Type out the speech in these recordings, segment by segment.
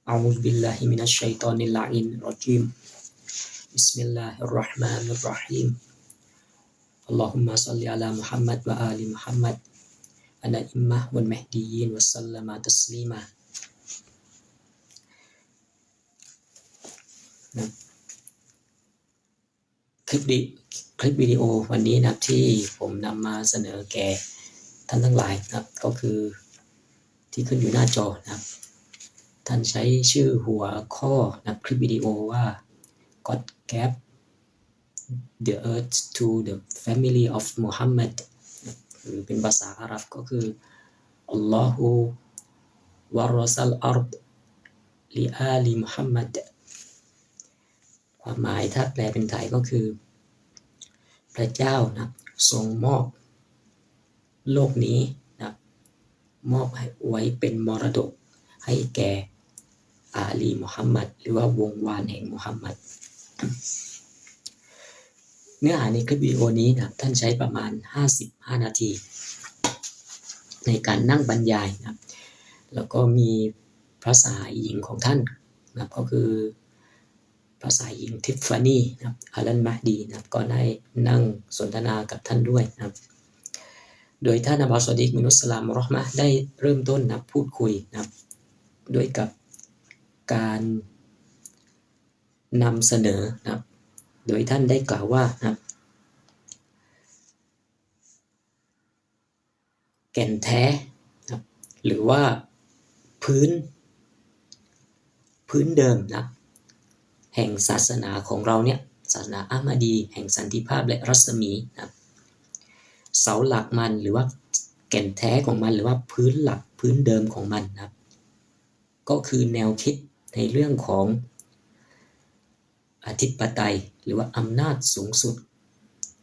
أعوذ بالله من الشيطان اللعين الرجيم بسم الله الرحمن الرحيم اللهم صل على محمد وآل محمد الأئمة والمهديين وسلم تسليما คลิปวิดีโอวันนี้นะครับที่ผมนำมาเสนอแก่ท่านทั้งหลายนะครับก็คือที่ขึ้นอยู่หน้าจอนะครับท่านใช้ชื่อหัวข้อนะครับคลิปวิดีโอว่า God gave the earth to the family of Muhammad หรือเป็นภาษาอาหรับก็คืออัลลอฮฺวะรอซัลอัรฎลิอาลีมุฮัมมัดความหมายถ้าแปลเป็นไทยก็คือพระเจ้านะทรงมอบโลกนี้นะมอบให้ไว้เป็นมรดกให้แก่อาลีมุฮัมมัดหรือว่าวงวานแห่งมุฮัมมัดเนื้อหาในคลิปวิดีโอนี้นะท่านใช้ประมาณ55นาทีในการนั่งบรรยายนะแล้วก็มีพระสหายหญิงของท่านนะก็คือพระสหายหญิงทิฟฟานีนะครับอาลันมะดีนะครับก็ได้นั่งสนทนากับท่านด้วยนะครับโดยท่านอับบาส ซอดีก มินุสสลามเราะห์มะฮ์ได้เริ่มต้นนะพูดคุยนะครับด้วยกับการนำเสนอนะครับโดยท่านได้กล่าวว่านะครับแก่นแท้นะครับหรือว่าพื้นเดิมนะครับแห่งศาสนาของเราเนี่ยศาสนาอะห์มะดีแห่งสันติภาพและรัศมีนะครับเสาหลักมันหรือว่าแก่นแท้ของมันหรือว่าพื้นหลักพื้นเดิมของมันนะครับก็คือแนวคิดในเรื่องของอธิปไตยหรือว่าอำนาจสูงสุด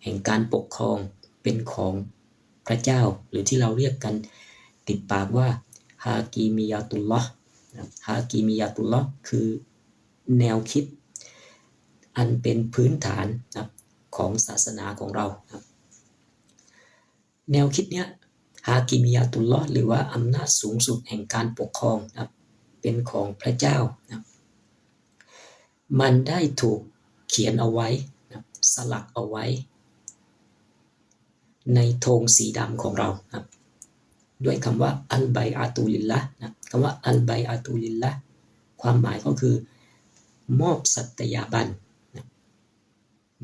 แห่งการปกครองเป็นของพระเจ้าหรือที่เราเรียกกันติดปากว่าฮากีมียาตุลลอฮ์ฮากีมียาตุลลอฮ์คือแนวคิดอันเป็นพื้นฐานนะของศาสนาของเรานะแนวคิดเนี้ยฮากิมิยาตุลลอฮ์หรือว่าอำนาจสูงสุดแห่งการปกครองนะเป็นของพระเจ้านะมันได้ถูกเขียนเอาไว้นะสลักเอาไว้ในธงสีดำของเรานะด้วยคำว่าอัลไบอาตุลิลละนะคำว่าอัลไบอาตุลิลละความหมายก็คือมอบสัตยาบันนะ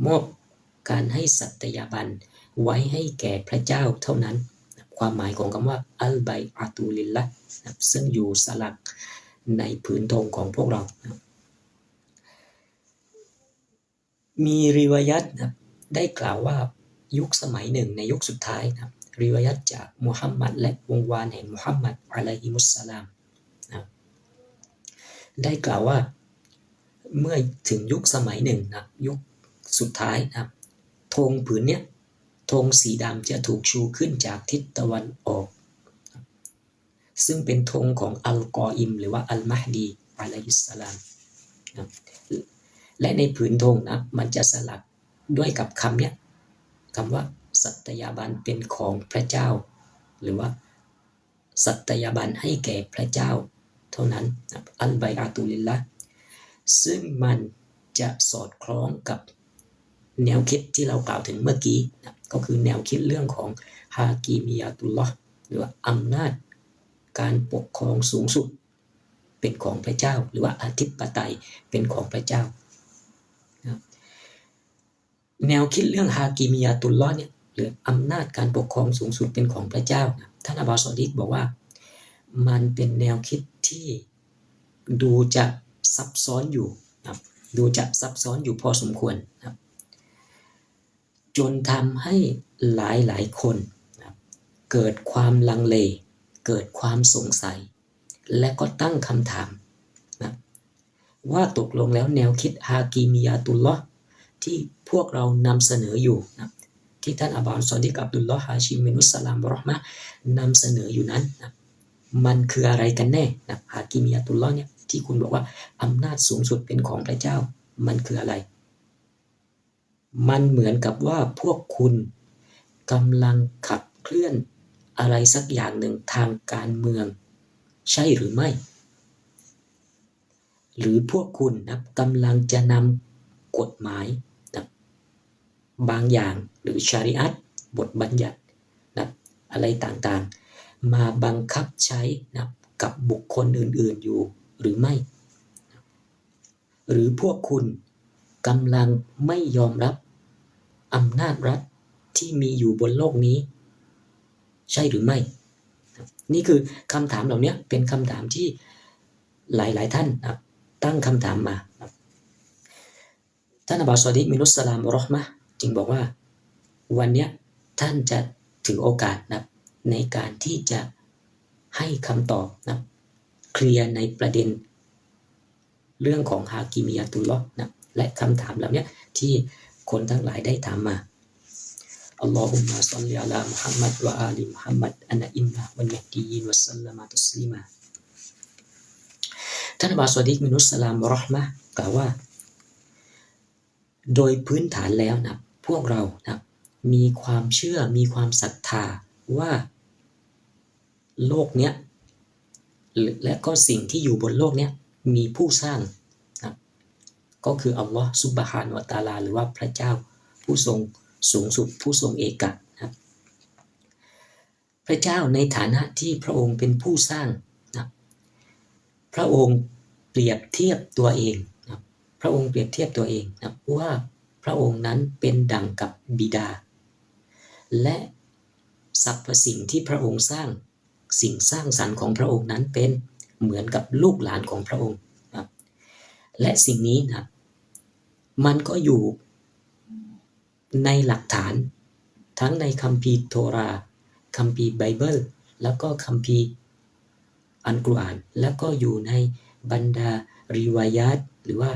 มอบการให้สัตยาบันไว้ให้แก่พระเจ้าเท่านั้นนะความหมายของคำว่าอัลไบอาตุลิลละนะซึ่งอยู่สลักในผืนธงของพวกเรานะมีริวายัตนะได้กล่าวว่ายุคสมัยหนึ่งในยุคสุดท้ายนะริวายัตจากมุฮัมมัดและวงวานแห่งมุฮัมมัดอะลัยฮิมุสสลามนะได้กล่าวว่าเมื่อถึงยุคสมัยหนึ่งนะยุคสุดท้ายนะธงผืนเนี้ยธงสีดำจะถูกชูขึ้นจากทิศตะวันออกซึ่งเป็นธงของอัลกออิมหรือว่าอัลมะฮดีอะลัยฮิสสลามนะและในผืนธงนะมันจะสลักด้วยกับคำเนี้ยคำว่าสัตยาบันเป็นของพระเจ้าหรือว่าสัตยาบันให้แก่พระเจ้าเท่านั้นนะอัลไบอาตุลิลละซึ่งมันจะสอดคล้องกับแนวคิดที่เรากล่าวถึงเมื่อกี้นะก็คือแนวคิดเรื่องของฮากิมิยาตุลลอฮ์หรือว่าอำนาจการปกครองสูงสุดเป็นของพระเจ้าหรือว่าอธิปไตยเป็นของพระเจ้านะแนวคิดเรื่องฮากิมิยาตุลลอฮ์เนี่ยหรืออำนาจการปกครองสูงสุดเป็นของพระเจ้านะท่านอับบาส ซอดีกบอกว่ามันเป็นแนวคิดที่ดูจะซับซ้อนอยู่นะดูจะซับซ้อนอยู่พอสมควรนะจนทำให้หลายคนนะเกิดความลังเลเกิดความสงสัยและก็ตั้งคำถามนะว่าตกลงแล้วแนวคิดฮากิมิยาตุลลอฮ์ที่พวกเรานำเสนออยู่นะที่ท่านอับบาส ซอดีก อับดุลลอฮ์ ฮาชิม มินุสสลามเราะห์มะฮ์นำเสนออยู่นั้นนะมันคืออะไรกันแน่นะฮากิมิยาตุลลอฮ์เนี่ยที่คุณบอกว่าอำนาจสูงสุดเป็นของพระเจ้ามันคืออะไรมันเหมือนกับว่าพวกคุณกำลังขับเคลื่อนอะไรสักอย่างหนึ่งทางการเมืองใช่หรือไม่ หรือพวกคุณนะกำลังจะนำกฎหมายนะบางอย่างหรือชาริอะห์บทบัญญัตินะอะไรต่างๆมาบังคับใช้นะกับบุคคลอื่นๆอยู่หรือไม่หรือพวกคุณกำลังไม่ยอมรับอำนาจรัฐที่มีอยู่บนโลกนี้ใช่หรือไม่นี่คือคำถามเหล่านี้เป็นคำถามที่หลายๆท่านนะตั้งคำถามมาท่านอบูซอดีกมินุสสลามเราะห์มะฮ์จึงบอกว่าวันนี้ท่านจะถือโอกาสนะในการที่จะให้คำตอบนะเคลียร์ในประเด็นเรื่องของฮากิมียะตุลลอฮ์นะและคำถามเหล่านี้ที่คนทั้งหลายได้ถามมาอัลลอฮุมมะศ็อลลิอะลามุฮัมมัดวะอาลีมุฮัมมัดอะนะอิมมะวัลมะฮดียีนวะซัลลัมะตัสลีมาท่านอบูซอดีกมินุสสลามเราะห์มะฮ์กล่าวว่าโดยพื้นฐานแล้วนะพวกเรานะมีความเชื่อมีความศรัทธาว่าโลกเนี้ยและก็สิ่งที่อยู่บนโลกเนี้ยมีผู้สร้างนะก็คืออัลลอฮ์ซุบฮานะฮูวะตะอาลาหรือว่าพระเจ้าผู้ทรงสูงสุดผู้ทรงเอกะนะพระเจ้าในฐานะที่พระองค์เป็นผู้สร้างนะพระองค์เปรียบเทียบตัวเองนะพระองค์เปรียบเทียบตัวเองนะว่าพระองค์นั้นเป็นดั่งกับบิดาและสรรพสิ่งที่พระองค์สร้างสิ่งสร้างสรรค์ของพระองค์นั้นเป็นเหมือนกับลูกหลานของพระองค์นะและสิ่งนี้นะมันก็อยู่ในหลักฐานทั้งในคัมภีร์โทราคัมภีร์ไบเบิลแล้วก็คัมภีร์อัลกุรอานแล้วก็อยู่ในบรรดาริวายาตหรือว่า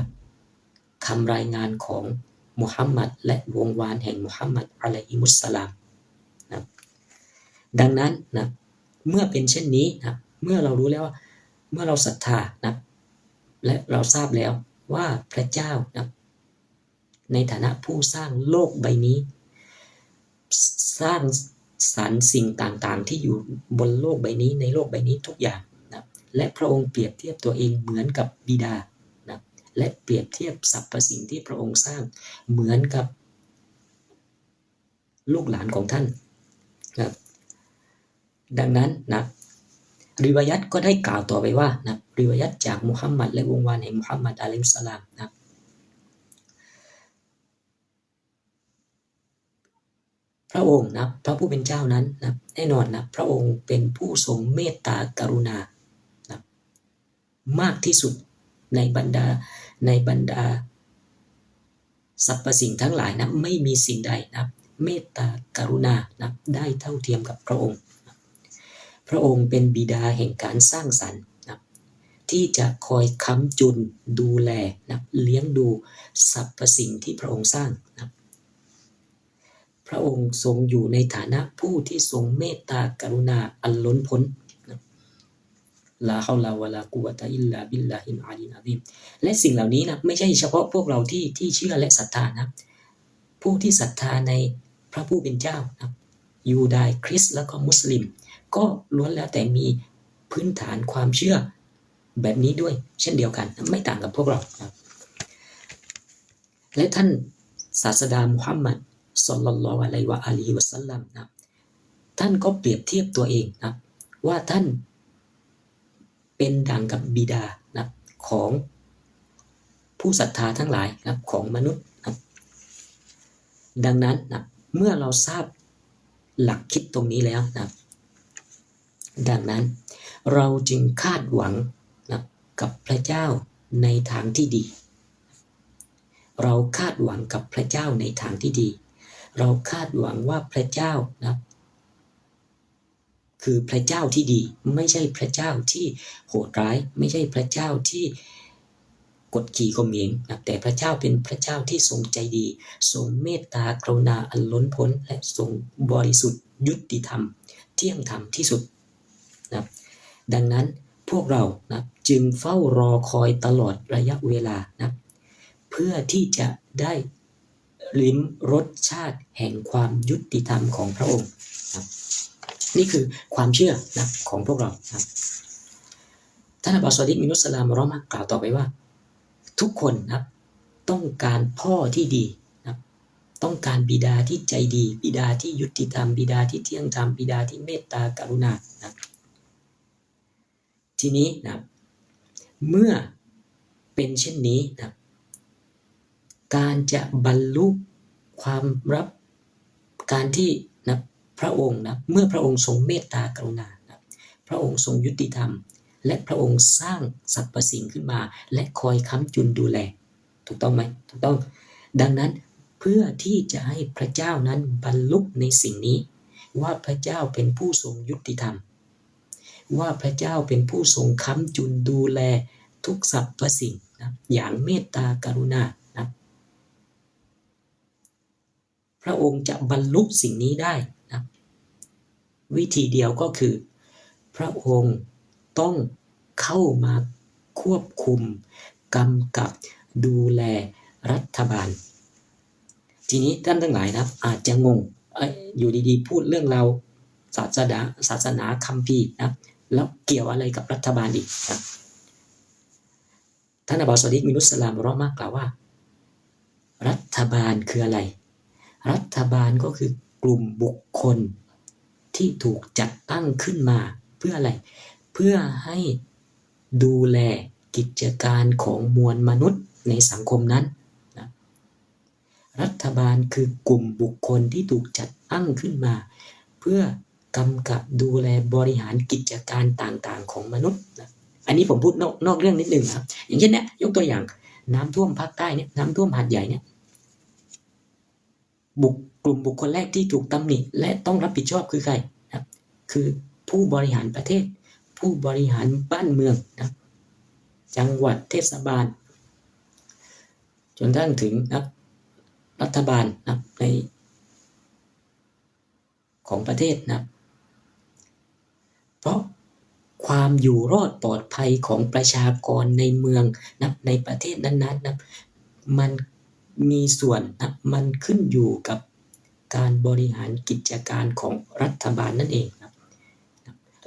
คำรายงานของมุฮัมมัดและวงวานแห่งมุฮัมมัดอะลัยฮิมุสสลามนะดังนั้นนะเมื่อเป็นเช่นนี้นะเมื่อเรารู้แล้วว่าเมื่อเราศรัทธานะและเราทราบแล้วว่าพระเจ้านะในฐานะผู้สร้างโลกใบนี้สร้างสรรค์สิ่งต่างๆที่อยู่บนโลกใบนี้ในโลกใบนี้ทุกอย่างนะและพระองค์เปรียบเทียบตัวเองเหมือนกับบิดานะและเปรียบเทียบสรรพสิ่งที่พระองค์สร้างเหมือนกับลูกหลานของท่านนะดังนั้นนะริวายัตก็ได้กล่าวต่อไปว่านะริวายัตจากมุฮัมมัดและวงวานแห่งมุฮัมมัดอะลัยฮิสสลามนะพระองค์นะพระผู้เป็นเจ้านั้นนะแน่นอนนะพระองค์เป็นผู้ทรงเมตตากรุณานะมากที่สุดในบรรดาสรรพสิ่งทั้งหลายนะไม่มีสิ่งใดนะเมตตากรุณานะได้เท่าเทียมกับพระองค์นะพระองค์เป็นบิดาแห่งการสร้างสรรค์นะที่จะคอยค้ำจุนดูแลนะเลี้ยงดูสรรพสิ่งที่พระองค์สร้างนะพระองค์ทรงอยู่ในฐานะผู้ที่ทรงเมตตากรุณาอันล้นพ้นลาฮาวลาวะลากุวะตะอิลลาบิลลาฮิลอาลีลอะซีมและสิ่งเหล่านี้นะไม่ใช่เฉพาะพวกเราที่เชื่อและศรัทธานะผู้ที่ศรัทธาในพระผู้เป็นเจ้านะยูดายคริสต์แล้วก็มุสลิมก็ล้วนแล้วแต่มีพื้นฐานความเชื่อแบบนี้ด้วยเช่นเดียวกันไม่ต่างกับพวกเรานะและท่านศาสดามุฮัมมัดศ็อลลัลลอฮุอะลัยฮิวะอาลีฮิวะซัลลัมนะท่านก็เปรียบเทียบตัวเองนะว่าท่านเป็นดังกับบิดานะของผู้ศรัทธาทั้งหลายนะของมนุษย์นะดังนั้นนะเมื่อเราทราบหลักคิดตรงนี้แล้วนะดังนั้นเราจึงคาดหวังนะกับพระเจ้าในทางที่ดีเราคาดหวังกับพระเจ้าในทางที่ดีเราคาดหวังว่าพระเจ้านะคือพระเจ้าที่ดีไม่ใช่พระเจ้าที่โหดร้ายไม่ใช่พระเจ้าที่กดขี่ข่มเหงนะแต่พระเจ้าเป็นพระเจ้าที่ทรงใจดีทรงเมตตากรุณาอันล้นพ้นและทรงบริสุทธิ์ยุติธรรมเที่ยงธรรมที่สุดนะดังนั้นพวกเรานะจึงเฝ้ารอคอยตลอดระยะเวลานะเพื่อที่จะได้ลิ้มรสชาติแห่งความยุติธรรมของพระองค์นะนี่คือความเชื่อนะของพวกเรานะท่านอบูซอดีกมินุสสลามเราะห์มะฮ์กล่าวต่อไปว่า ทุกคนนะต้องการพ่อที่ดีนะต้องการบิดาที่ใจดีบิดาที่ยุติธรรมบิดาที่เที่ยงธรรมบิดาที่เมตตากรุณานะทีนี้นะเมื่อเป็นเช่นนี้นะการจะบรรลุความรับการที่นะพระองค์นะเมื่อพระองค์ทรงเมตตากรุณานะพระองค์ทรงยุติธรรมและพระองค์สร้างสรรพสิ่งขึ้นมาและคอยค้ำจุนดูแลถูกต้องไหมถูกต้องดังนั้นเพื่อที่จะให้พระเจ้านั้นบรรลุในสิ่งนี้ว่าพระเจ้าเป็นผู้ทรงยุติธรรมว่าพระเจ้าเป็นผู้ทรงค้ำจุนดูแลทุกสรรพสิ่งนะอย่างเมตตากรุณานะพระองค์จะบรรลุสิ่งนี้ได้นะวิธีเดียวก็คือพระองค์ต้องเข้ามาควบคุมกำกับดูแลรัฐบาลทีนี้ท่านทั้งหลายนะอาจจะงงอยู่ดีๆพูดเรื่องเราศาสนาคัมภีร์นะแล้วเกี่ยวอะไรกับรัฐบาลอีกนะท่านอับดุลซอดิกมินุสลามเราะห์มะห์กล่าวว่ารัฐบาลคืออะไรรัฐบาลก็คือกลุ่มบุคคลที่ถูกจัดตั้งขึ้นมาเพื่ออะไรเพื่อให้ดูแลกิจการของมวลมนุษย์ในสังคมนั้นนะรัฐบาลคือกลุ่มบุคคลที่ถูกจัดตั้งขึ้นมาเพื่อกำกับดูแลบริหารกิจการต่างๆของมนุษย์นะอันนี้ผมพูดนอกเรื่องนิดนึงครับอย่างเช่นเนี่ยยกตัวอย่างน้ำท่วมภาคใต้เนี่ยน้ำท่วมหาดใหญ่เนี่ยกลุ่มบุคคลแรกที่ถูกตำหนิและต้องรับผิดชอบคือใครนะคือผู้บริหารประเทศผู้บริหารบ้านเมืองนะจังหวัดเทศบาลจนทั้งถึงนะรัฐบาลนะในของประเทศนะเพราะความอยู่รอดปลอดภัยของประชากรในเมืองนะในประเทศนั้นๆนะมันมีส่วนนะมันขึ้นอยู่กับการบริหารกิจการของรัฐบาลนั่นเองนะ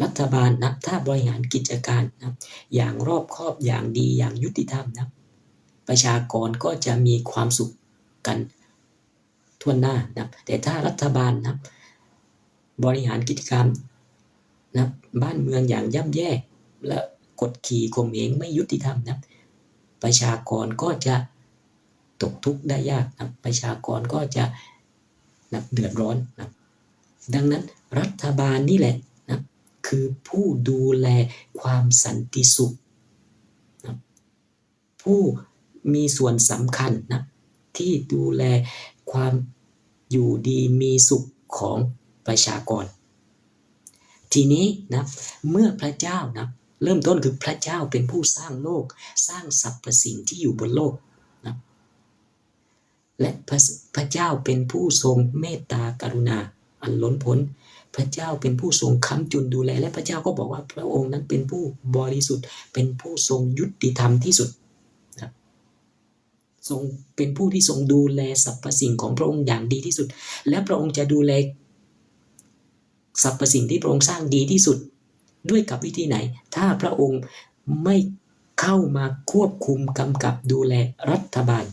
รัฐบาลนะถ้าบริหารกิจการนะอย่างรอบคอบอย่างดีอย่างยุติธรรมนะประชากรก็จะมีความสุขกันทั่วหน้านะแต่ถ้ารัฐบาลนะบริหารกิจการนะบ้านเมืองอย่างย่ำแย่และกดขี่ข่มเหงไม่ยุติธรรมนะประชากรก็จะตกทุกข์ได้ยากนะประชากรก็จะนะเดือดร้อนนะดังนั้นรัฐบาลนี่แหละนะคือผู้ดูแลความสันติสุขนะผู้มีส่วนสำคัญนะที่ดูแลความอยู่ดีมีสุขของประชากรทีนี้นะเมื่อพระเจ้านะเริ่มต้นคือพระเจ้าเป็นผู้สร้างโลกสร้างสรรพสิ่งที่อยู่บนโลกนะและพระเจ้าเป็นผู้ทรงเมตตากรุณาอันล้นพ้นพระเจ้าเป็นผู้ทรงค้ำจุนดูแลและพระเจ้าก็บอกว่าพระองค์นั้นเป็นผู้บริสุทธิ์เป็นผู้ทรงยุติธรรมที่สุดนะทรงเป็นผู้ที่ทรงดูแลสรรพสิ่งของพระองค์อย่างดีที่สุดและพระองค์จะดูแลสรรพสิ่งที่พระองค์สร้างดีที่สุดด้วยกับวิธีไหนถ้าพระองค์ไม่เข้ามาควบคุมกำกับดูแลรัฐบาล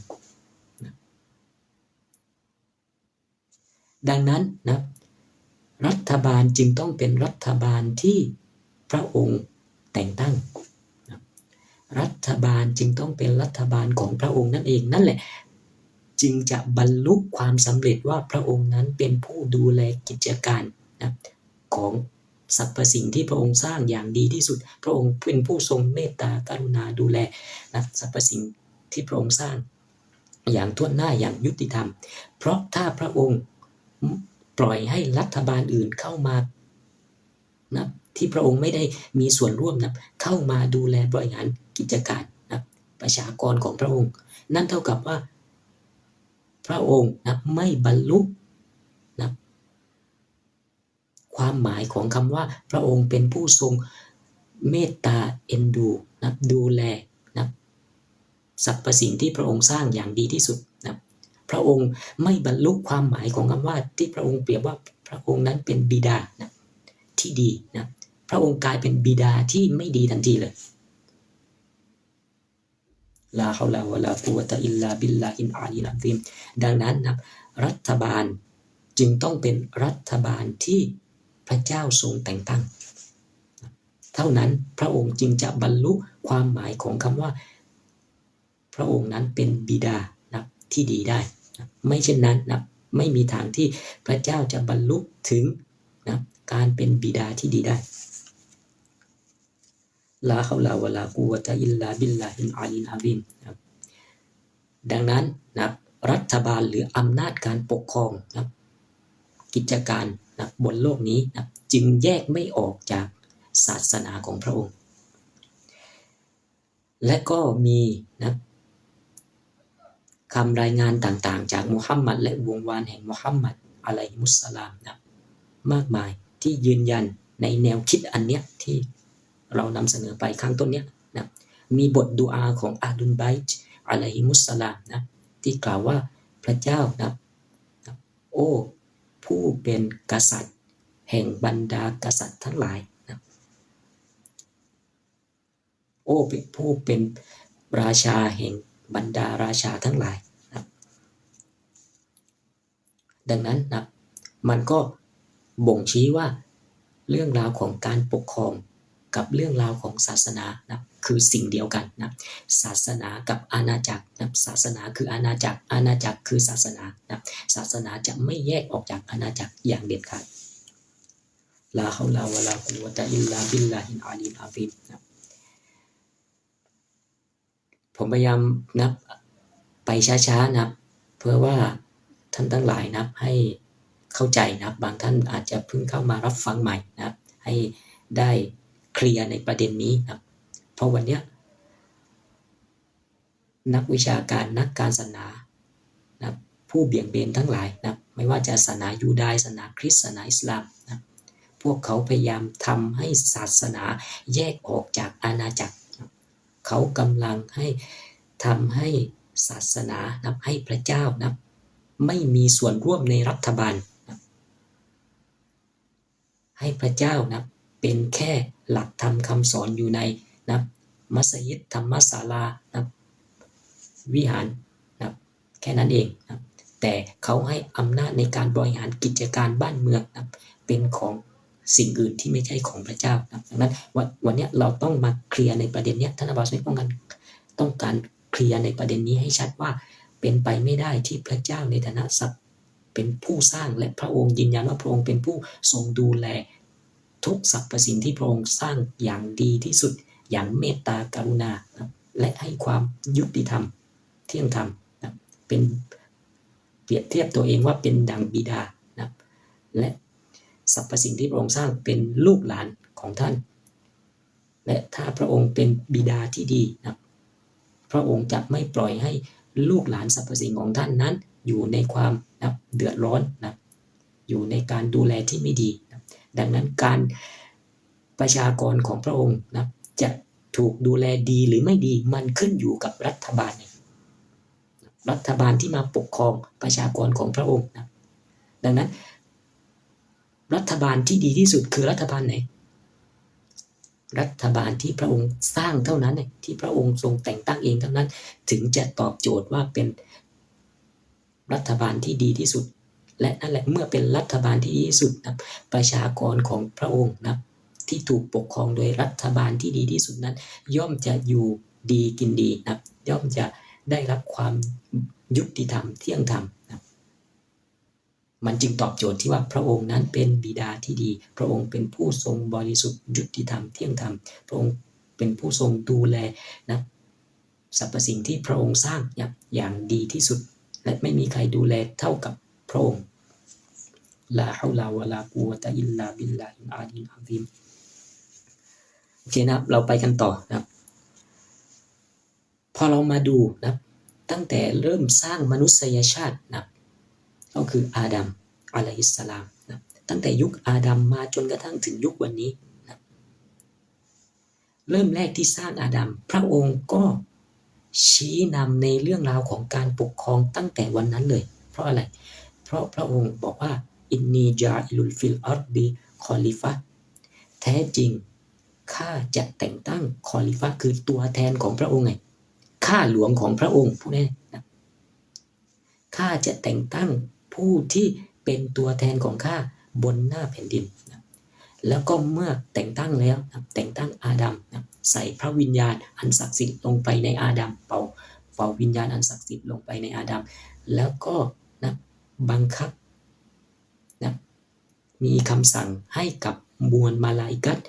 ดังนั้นนะรัฐบาลจึงต้องเป็นรัฐบาลที่พระองค์แต่งตั้งรัฐบาลจึงต้องเป็นรัฐบาลของพระองค์นั่นเองนั่นแหละจึงจะบรรลุความสำเร็จว่าพระองค์นั้นเป็นผู้ดูแลกิจการนะของสรรพสิ่งที่พระองค์สร้างอย่างดีที่สุดพระองค์เป็นผู้ทรงเมตตากรุณาดูแลนะสรรพสิ่งที่พระองค์สร้างอย่างทั่วหน้าอย่างยุติธรรมเพราะถ้าพระองค์ปล่อยให้รัฐบาลอื่นเข้ามานะที่พระองค์ไม่ได้มีส่วนร่วมนะเข้ามาดูแลบริหารกิจการนะประชากรของพระองค์นั่นเท่ากับว่าพระองค์นะไม่บรรลุนะความหมายของคำว่าพระองค์เป็นผู้ทรงเมตตาเอ็นดูนะดูแลนะสรรพสิ่งที่พระองค์สร้างอย่างดีที่สุดนะพระองค์ไม่บรรลุความหมายของคำว่าที่พระองค์เปรียบว่าพระองค์นั้นเป็นบิดานะที่ดีนะพระองค์กลายเป็นบิดาที่ไม่ดีทันทีเลย ลาฮาวลาวะลากุวะตะอิลลาบิลลาฮิลอาลีลอะซีมดังนั้นนะรัฐบาลจึงต้องเป็นรัฐบาลที่พระเจ้าทรงแต่งตั้งเท่านั้นพระองค์จึงจะบรรลุความหมายของคำว่าพระองค์นั้นเป็นบิดานะที่ดีได้นะไม่เช่นนั้นนะไม่มีทางที่พระเจ้าจะบรรลุถึงนะการเป็นบิดาที่ดีได้ลาฮาวลาวะลากุวะตะอิลลาบิลลาฮิลอาลีลอะซีมนะดังนั้นนะรัฐบาลหรืออำนาจการปกครองนะกิจการนะบนโลกนี้นะจึงแยกไม่ออกจากศาสนาของพระองค์และก็มีนะคำรายงานต่างๆจากมุฮัมมัดและวงวานแห่งมุฮัมมัดอะลัยฮิมุสสลามนะมากมายที่ยืนยันในแนวคิดอันเนี้ยที่เรานำเสนอไปข้างต้นเนี้ยนะมีบทดุอาของอาลุลไบต์อะลัยฮิมุสสลามนะที่กล่าวว่าพระเจ้านะโอ้ผู้เป็นกษัตริย์แห่งบรรดากษัตริย์ทั้งหลายนะโอ้ผู้เป็นราชาแห่งบรรดาราชาทั้งหลายนะดังนั้นนะมันก็บ่งชี้ว่าเรื่องราวของการปกครองกับเรื่องราวของศาสนานะคือสิ่งเดียวกันนะศาสนากับอาณาจักรนะศาสนาคืออาณาจักรอาณาจักรคือศาสนานะศาสนาจะไม่แยกออกจากอาณาจักรอย่างเด็ดขาดลาฮาวลาวะลากุวะตะอิลลาบิลลาฮิลอาลีลอะซีมนะผมพยายามนับไปช้าๆนะเพื่อว่าท่านทั้งหลายนะให้เข้าใจนะบางท่านอาจจะเพิ่งเข้ามารับฟังใหม่นะให้ได้เคลียร์ในประเด็นนี้นะเพราะวันนี้นักวิชาการนักการศาสนานะผู้เบี่ยงเบนทั้งหลายนะไม่ว่าจะศาสนายูดายศาสนาคริสต์ศาสนาอิสลามนะพวกเขาพยายามทำให้ศาสนาแยกออกจากอาณาจักรนะเขากำลังทำให้ศาสนานะให้พระเจ้านะไม่มีส่วนร่วมในรัฐบาลนะให้พระเจ้านะเป็นแค่หลักธรรมคำสอนอยู่ในนะมัสยิดธรรมศาลานะวิหารนะแค่นั้นเองนะแต่เขาให้อำนาจในการบริหารกิจการบ้านเมืองนะเป็นของสิ่งอื่นที่ไม่ใช่ของพระเจ้านะดังนั้นวันนี้เราต้องมาเคลียร์ในประเด็นนี้ท่านอับบาสต้องการเคลียร์ในประเด็นนี้ให้ชัดว่าเป็นไปไม่ได้ที่พระเจ้าในฐานะสัตว์เป็นผู้สร้างและพระองค์ยืนยันว่าพระองค์เป็นผู้ทรงดูแลทุกสรรพสิ่งที่พระองค์สร้างอย่างดีที่สุดอย่างเมตตากรุณานะและให้ความยุติธรรมเที่ยงธรรมนะเป็นเปรียบเทียบตัวเองว่าเป็นดังบิดานะและสรรพสิ่งที่พระองค์สร้างเป็นลูกหลานของท่านและถ้าพระองค์เป็นบิดาที่ดีนะพระองค์จะไม่ปล่อยให้ลูกหลานสรรพสิ่งของท่านนั้นอยู่ในความนะเดือดร้อนนะอยู่ในการดูแลที่ไม่ดีนะดังนั้นการประชากรของพระองค์นะจะถูกดูแลดีหรือไม่ดีมันขึ้นอยู่กับรัฐบาลรัฐบาลที่มาปกครองประชากรของพระองค์นะดังนั้นรัฐบาลที่ดีที่สุดคือรัฐบาลไหนรัฐบาลที่พระองค์สร้างเท่านั้นที่พระองค์ทรงแต่งตั้งเองเท่านั้นถึงจะตอบโจทย์ว่าเป็นรัฐบาลที่ดีที่สุดและนั่นแหละเมื่อเป็นรัฐบาลที่ดีที่สุดนะประชากรของพระองค์นะที่ถูกปกครองโดยรัฐบาลที่ดีที่สุดนั้นย่อมจะอยู่ดีกินดีนะย่อมจะได้รับความยุติธรรมเที่ยงธรรมนะมันจึงตอบโจทย์ที่ว่าพระองค์นั้นเป็นบิดาที่ดีพระองค์เป็นผู้ทรงบริสุทธิ์ยุติธรรมเที่ยงธรรมพระองค์เป็นผู้ทรงดูแลนะสรรพสิ่งที่พระองค์สร้างอย่างดีที่สุดและไม่มีใครดูแลเท่ากับพระองค์ลาฮาวลาวะลากุวะตะอิลลาบิลลาฮิลอาลีลอะซีมโอเคนะเราไปกันต่อนะพอเรามาดูนะตั้งแต่เริ่มสร้างมนุษยชาตินะก็คืออาดัมอะลัยฮิสสลามนะตั้งแต่ยุคอาดัมมาจนกระทั่งถึงยุควันนี้นะเริ่มแรกที่สร้างอาดัมพระองค์ก็ชี้นำในเรื่องราวของการปกครองตั้งแต่วันนั้นเลยเพราะอะไรเพราะพระองค์บอกว่าอินนีจาอิลุลฟิลอัรดีคอลิฟะแท้จริงข้าจะแต่งตั้งคอลิฟะคือตัวแทนของพระองค์ไงข้า ข้าหลวงของพระองค์ผู้นี้นะข้าจะแต่งตั้งผู้ที่เป็นตัวแทนของข้าบนหน้าแผ่นดินนะแล้วก็เมื่อแต่งตั้งแล้วนะแต่งตั้งอาดัมนะใส่พระวิญญาณอันศักดิ์สิทธิ์ลงไปในอาดัมเป่าวิญญาณอันศักดิ์สิทธิ์ลงไปในอาดัมแล้วก็นะบังคับนะมีคำสั่งให้กับมวลมาลาอิกัต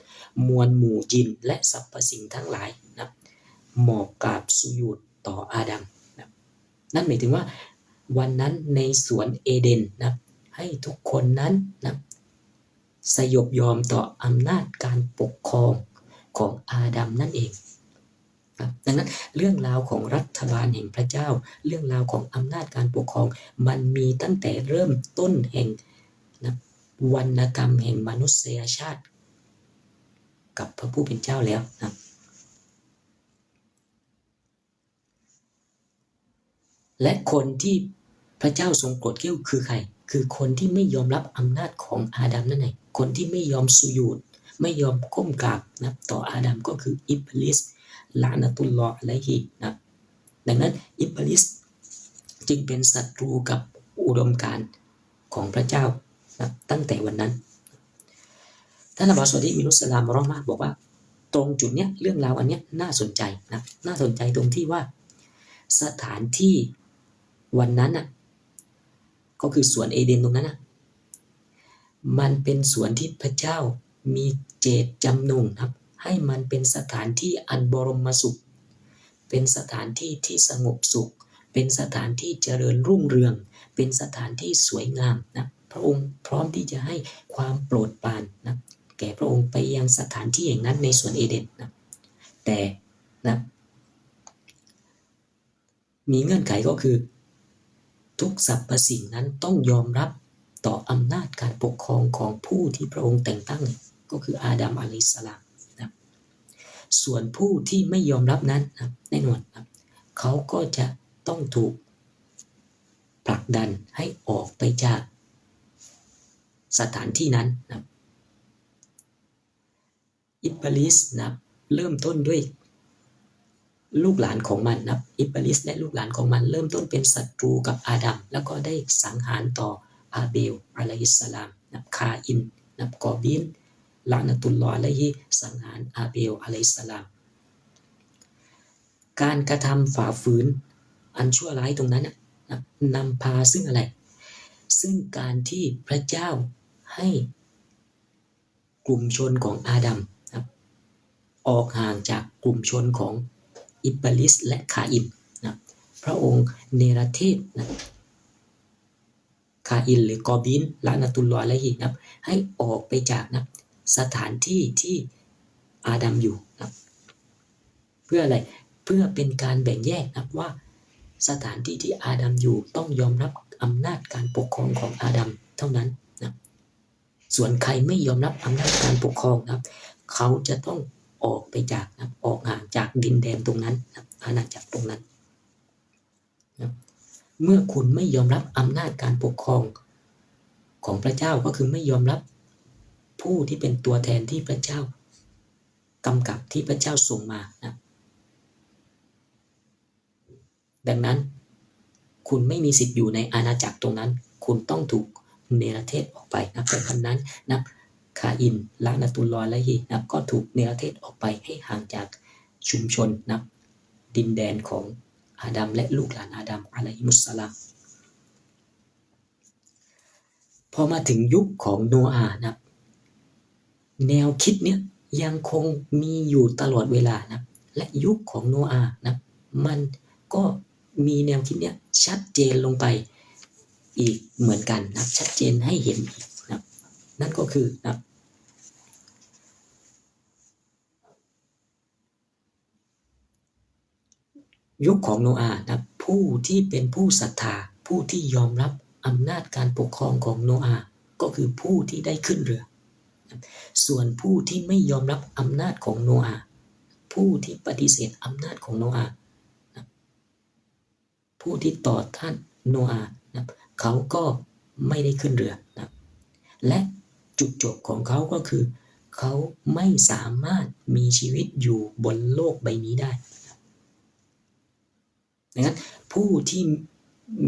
มวลหมู่ยินและสรรพสิ่งทั้งหลายนะหมอบกราบสุญูดต่ออาดัมนะนั่นหมายถึงว่าวันนั้นในสวนเอเดนนะให้ทุกคนนั้นนะสยบยอมต่ออำนาจการปกครองของอาดัมนั่นเองดังนั้นเรื่องราวของรัฐบาลแห่งพระเจ้าเรื่องราวของอำนาจการปกครองมันมีตั้งแต่เริ่มต้นแห่งนะวรรณกรรมแห่งมนุษยชาติกับพระผู้เป็นเจ้าแล้วนะและคนที่พระเจ้าทรงโปรดเกล้าคือใครคือคนที่ไม่ยอมรับอำนาจของอาดัมนั่นเองคนที่ไม่ยอมสุญูดไม่ยอมก้มกราบนะต่ออาดัมก็คืออิบลิสละนะตุลลอฮ์อะลัยฮินะดังนั้นอิบลิสจึงเป็นศัตรูกับอุดมการณ์ของพระเจ้านะตั้งแต่วันนั้นท่านอับบาส วะดีมินุสลามเราะห์มะห์บอกว่าตรงจุดเนี้ยเรื่องราวอันเนี้ยน่าสนใจนะน่าสนใจตรงที่ว่าสถานที่วันนั้นน่ะก็คือสวนเอเดนตรงนั้นน่ะมันเป็นสวนที่พระเจ้ามีเจตจำนงครับให้มันเป็นสถานที่อันบรมสุขเป็นสถานที่ที่สงบสุขเป็นสถานที่เจริญรุ่งเรืองเป็นสถานที่สวยงามนะพระองค์พร้อมที่จะให้ความโปรดปรานนะแก่พระองค์ไปยังสถานที่แห่งนั้นในสวนเอเดนนะแต่นะมีเงื่อนไขก็คือทุกสรรพสิ่งนั้นต้องยอมรับต่ออำนาจการปกครองของผู้ที่พระองค์แต่งตั้งก็คืออาดัมอะลัยฮิสสลามนะส่วนผู้ที่ไม่ยอมรับนั้นนะแน่นอนนะเขาก็จะต้องถูกผลักดันให้ออกไปจากสถานที่นั้นนะอิบลิสนะเริ่มต้นด้วยลูกหลานของมันนะอิบลิสและลูกหลานของมันเริ่มต้นเป็นศัตรูกับอาดัมแล้วก็ได้สังหารต่ออาเบลอะลัยฮิสสลามนะคาอินนะกอบินละนะตุลลอฮ์อะลัยฮิสังหารอาเบลอะลัยฮิสสลามการกระทำฝ่าฝืนอันชั่วร้ายตรงนั้นนะนำพาซึ่งอะไรซึ่งการที่พระเจ้าให้กลุ่มชนของอาดัมนะออกห่างจากกลุ่มชนของอิบลิสและคาอินนะพระองค์เนรเทศนะคาอินหรือกอบินละนะตุลลอฮ์อะลัยฮินะให้ออกไปจากนะสถานที่ที่อาดัมอยู่นะเพื่ออะไรเพื่อเป็นการแบ่งแยกนะว่าสถานที่ที่อาดัมอยู่ต้องยอมรับอำนาจการปกครองของอาดัมเท่านั้นนะส่วนใครไม่ยอมรับอำนาจการปกครองนะเขาจะต้องออกไปจากนะออกห่างจากดินแดนตรงนั้นนะอาณาจักรตรงนั้นนะเมื่อคุณไม่ยอมรับอำนาจการปกครองของพระเจ้าก็คือไม่ยอมรับผู้ที่เป็นตัวแทนที่พระเจ้ากำกับที่พระเจ้าส่งมานะดังนั้นคุณไม่มีสิทธิ์อยู่ในอาณาจักรตรงนั้นคุณต้องถูกเนรเทศออกไปนะแต่ครั้นั้นนะคาอินละนะตุลลอฮ์อะลัยฮินะก็ถูกเนรเทศออกไปให้ห่างจากชุมชนนะดินแดนของอาดัมและลูกหลานอาดัมอะลัยฮิมุสสลามพอมาถึงยุคของโนอาห์นะแนวคิดเนี้ยยังคงมีอยู่ตลอดเวลานะและยุคของโนอาห์นะมันก็มีแนวคิดเนี้ยชัดเจนลงไปอีกเหมือนกันนะชัดเจนให้เห็นอีกนะนั่นก็คือนะยุคของโนอาห์นะผู้ที่เป็นผู้ศรัทธาผู้ที่ยอมรับอำนาจการปกครองของโนอาห์ก็คือผู้ที่ได้ขึ้นเรือส่วนผู้ที่ไม่ยอมรับอำนาจของโนอาห์ผู้ที่ปฏิเสธอำนาจของโนอาห์ผู้ที่ต่อต้านโนอาห์นะเขาก็ไม่ได้ขึ้นเรือนะและจุดจบของเขาก็คือเขาไม่สามารถมีชีวิตอยู่บนโลกใบนี้ได้ ดังนั้นผู้ที่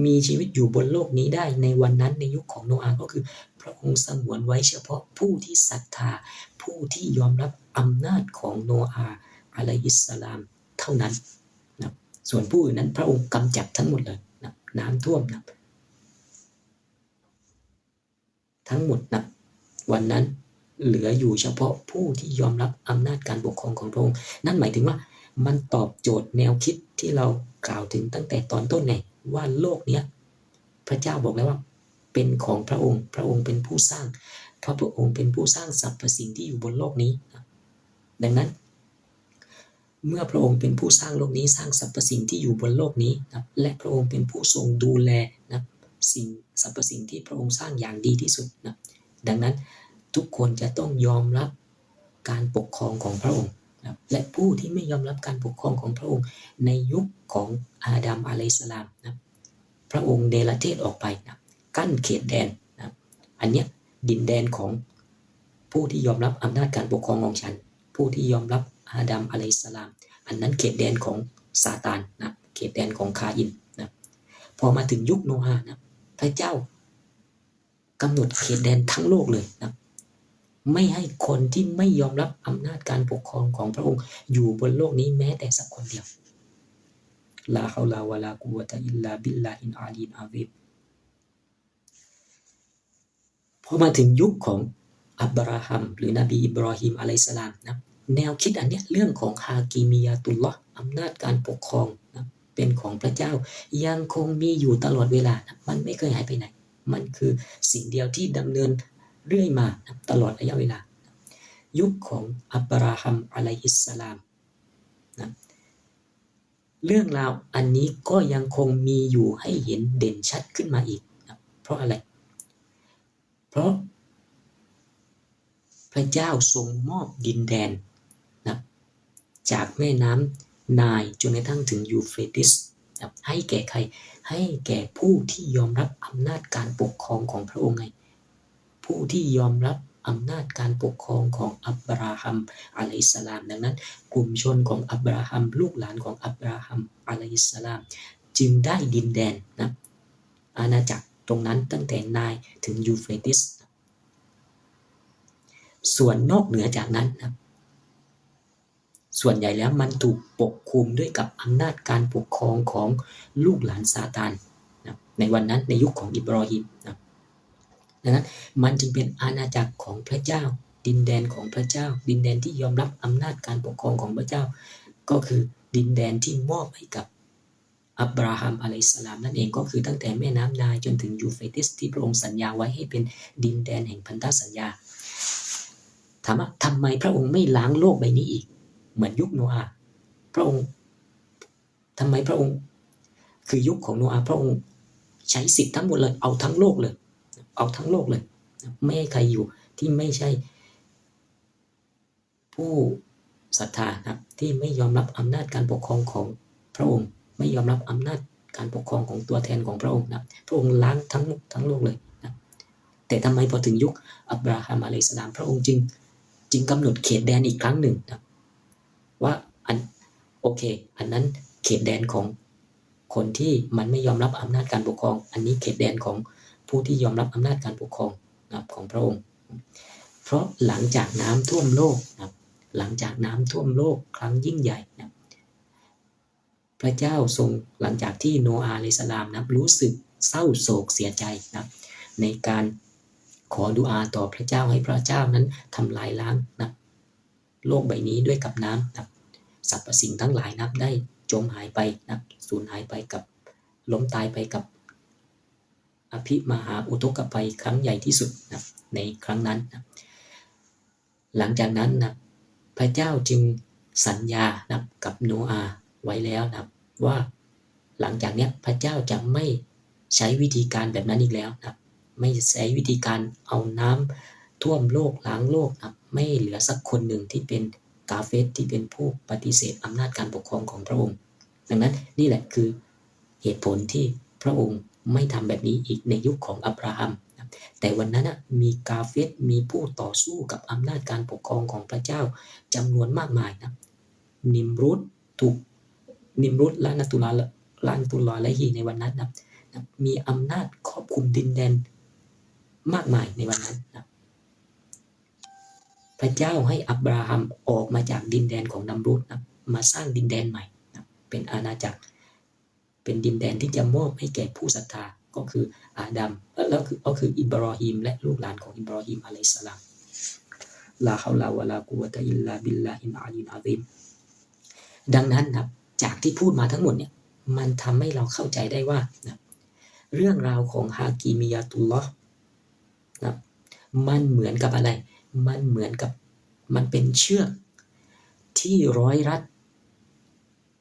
มีชีวิตอยู่บนโลกนี้ได้ในวันนั้นในยุคของโนอาห์ก็คือพระองค์สงวนไว้เฉพาะผู้ที่ศรัทธาผู้ที่ยอมรับอำนาจของโนอาห์อะลัยฮิสสลามเท่านั้นนะส่วนผู้อื่นนั้นพระองค์กำจัดทั้งหมดเลยนะน้ำท่วมนะทั้งหมดนะวันนั้นเหลืออยู่เฉพาะผู้ที่ยอมรับอำนาจการปกครองของพระองค์นั่นหมายถึงว่ามันตอบโจทย์แนวคิดที่เรากล่าวถึงตั้งแต่ตอนต้นไงว่าโลกนี้พระเจ้าบอกแล้วว่าเป็นของพระองค์พระองค์เป็นผู้สร้างพระองค์เป็นผู้สร้างสรรพสิ่งที่อยู่บนโลกนี้ดังนั้นเมื่อพระองค์เป็นผู้สร้างโลกนี้สร้างสรรพสิ่งที่อยู่บนโลกนี้นะและพระองค์เป็นผู้ทรงดูแลนะสิ่งสรรพสิ่งที่พระองค์สร้างอย่างดีที่สุดนะดังนั้นทุกคนจะต้องยอมรับการปกครองของพระองค์นะและผู้ที่ไม่ยอมรับการปกครองของพระองค์ในยุคของอาดัมอะลัยฮิสสลามนะพระองค์เนรเทศออกไปนะกั้นเขตแดนนะอันเนี้ยดินแดนของผู้ที่ยอมรับอำนาจการปกครองของฉันผู้ที่ยอมรับอาดัมอะลัยฮิสสลามอันนั้นเขตแดนของซาตานนะเขตแดนของคาอินนะพอมาถึงยุคโนอาห์นะพระเจ้ากำหนดเขตแดนทั้งโลกเลยนะไม่ให้คนที่ไม่ยอมรับอำนาจการปกครองของพระองค์อยู่บนโลกนี้แม้แต่สักคนเดียวลาฮาวลาวะลากุวะตะอิลลาบิลลาฮิลอาลีลอาซีมพอมาถึงยุคของอับราฮัมหรือนบีอิบรอฮิมอะลัยฮิสสลามนะแนวคิดอันนี้เรื่องของฮากิมียะตุลลอฮ์อำนาจการปกครองนะเป็นของพระเจ้ายังคงมีอยู่ตลอดเวลานะมันไม่เคยหายไปไหนมันคือสิ่งเดียวที่ดำเนินเรื่อยมานะตลอดระยะเวลายุคของอับราฮัมอะลัยฮิสสลามนะเรื่องราวอันนี้ก็ยังคงมีอยู่ให้เห็นเด่นชัดขึ้นมาอีกนะเพราะอะไรเพราะพระเจ้าทรงมอบดินแดนนะจากแม่น้ำไนล์จนกระทั่งถึงยูเฟรติสนะให้แก่ใครให้แก่ผู้ที่ยอมรับอำนาจการปกครองของพระองค์ไงผู้ที่ยอมรับอำนาจการปกครองของอับราฮัมอะลัยฮิสสลามดังนั้นกลุ่มชนของอับราฮัมลูกหลานของอับราฮัมอะลัยฮิสสลามจึงได้ดินแดนนะอาณาจักรตรงนั้นตั้งแต่ไนล์ถึงยูเฟรติสส่วนนอกเหนือจากนั้นนะส่วนใหญ่แล้วมันถูกปกคลุมด้วยกับอำนาจการปกครองของลูกหลานซาตานนะในวันนั้นในยุคของอิบรอฮิมนะดังนั้นมันจึงเป็นอาณาจักรของพระเจ้าดินแดนของพระเจ้าดินแดนที่ยอมรับอำนาจการปกครองของพระเจ้าก็คือดินแดนที่มอบให้กับอับราฮัมอะลัยฮิสสลามนั่นเองก็คือตั้งแต่แม่น้ำไนล์จนถึงยูเฟรติสที่พระองค์สัญญาไว้ให้เป็นดินแดนแห่งพันธสัญญาถามว่าทำไมพระองค์ไม่ล้างโลกใบนี้อีกเหมือนยุคโนอาห์พระองค์ทำไมพระองค์คือยุคของโนอาห์พระองค์ใช้สิทธิ์ทั้งหมดเลยเอาทั้งโลกเลยเอาทั้งโลกเลยไม่ให้ใครอยู่ที่ไม่ใช่ผู้ศรัทธานะที่ไม่ยอมรับอำนาจการปกครองของพระองค์ไม่ยอมรับอำนาจการปกครองของตัวแทนของพระองค์นะพระองค์ล้างทั้งโลกเลยนะแต่ทำไมพอถึงยุคอับราฮัมอะลัยฮิสสลามพระองค์จึงกำหนดเขตแดนอีกครั้งหนึ่งนะว่าโอเคอันนั้นเขตแดนของคนที่มันไม่ยอมรับอำนาจการปกครองอันนี้เขตแดนของผู้ที่ยอมรับอำนาจการปกครองนะของพระองค์เพราะหลังจากน้ำท่วมโลกนะหลังจากน้ำท่วมโลกครั้งยิ่งใหญ่นะพระเจ้าทรงหลังจากที่โนอาห์อะลัยฮิสสลามนะรู้สึกเศร้าโศกเสียใจนะในการขอดุอาต่อพระเจ้าให้พระเจ้านั้นทำลายล้างนะโลกใบนี้ด้วยกับน้ำนะสรรพสิ่งทั้งหลายนับได้จมหายไปนะสูญหายไปกับล้มตายไปกับอภิมหาอุทกภัยครั้งใหญ่ที่สุดนะในครั้งนั้นนะหลังจากนั้นนะพระเจ้าจึงสัญญานะกับโนอาห์ไว้แล้วนะว่าหลังจากนี้พระเจ้าจะไม่ใช้วิธีการแบบนั้นอีกแล้วนะไม่ใช้วิธีการเอาน้ำท่วมโลกล้างโลกนะไม่เหลือสักคนหนึ่งที่เป็นกาเฟรที่เป็นผู้ปฏิเสธอำนาจการปกครองของพระองค์ดังนั้นนี่แหละคือเหตุผลที่พระองค์ไม่ทำแบบนี้อีกในยุคของอับราฮัมแต่วันนั้นมีกาเฟรมีผู้ต่อสู้กับอำนาจการปกครองของพระเจ้าจำนวนมากมายนะนิมรุดถูกนิมรุดละ อันตุลลอฮ์อะลัยฮิในวันนั้นนะมีอำนาจครอบคลุมดินแดนมากมายในวันนั้นนะพระเจ้าให้อับราฮัมออกมาจากดินแดนของนัมรูดนะมาสร้างดินแดนใหม่นะเป็นอาณาจักรเป็นดินแดนที่จะมอบให้แก่ผู้ศรัทธาก็คืออาดัมแล้วคืออิบรอฮีมและลูกหลานของอิบรอฮีมอะลัยฮิสสลามลาฮาวลาวะลากุวะตะอิลลาบิลลาฮิลอาลีอะซีมดังนั้นนะจากที่พูดมาทั้งหมดเนี่ยมันทำให้เราเข้าใจได้ว่านะเรื่องราวของฮากิมียะตุลลอฮ์นะมันเหมือนกับอะไรมันเหมือนกับมันเป็นเชือกที่ร้อยรัด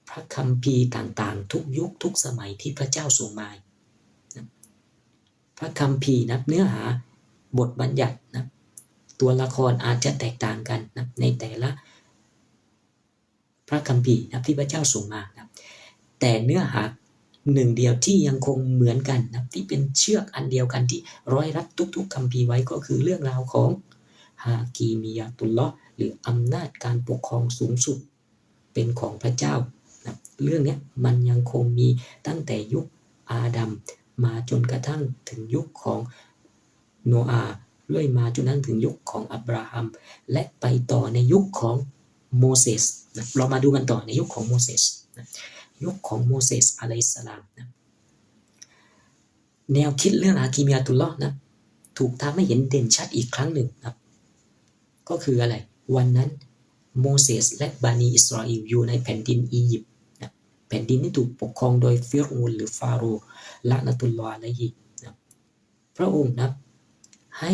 พระคัมภีร์ต่างๆทุกยุคทุกสมัยที่พระเจ้าทรงมานะพระคัมภีร์นะเนื้อหาบทบัญญัตินะตัวละครอาจจะแตกต่างกันนะในแต่ละพระคัมภีร์นะที่พระเจ้าส่งมานะแต่เนื้อหาหนึ่งเดียวที่ยังคงเหมือนกันนะที่เป็นเชือกอันเดียวกันที่ร้อยรัดทุกๆคัมภีร์ไว้ก็คือเรื่องราวของฮากีมียะตุลลอฮ์หรืออำนาจการปกครองสูงสุดเป็นของพระเจ้านะเรื่องนี้มันยังคงมีตั้งแต่ยุคอาดัมมาจนกระทั่งถึงยุคของโนอาห์เรื่อยมาจนกระทั่งถึงยุคของอับราฮัมและไปต่อในยุคของโมเสสนะเรามาดูกันต่อในยุคของโมเสสนะยุคของโมเสสอะลัยฮิสสลามนะแนวคิดเรื่องฮากิมียะตุลลอฮ์นะถูกทำให้เห็นเด่นชัดอีกครั้งหนึ่งนะก็คืออะไรวันนั้นโมเสสและบานีอิสราเอลอยู่ในแผ่นดินอียิปต์นะแผ่นดินที่ถูกปกครองโดยฟิรอูนหรือฟาโรห์ละนะตุลลอฮ์อะลัยฮินะพระองค์นะให้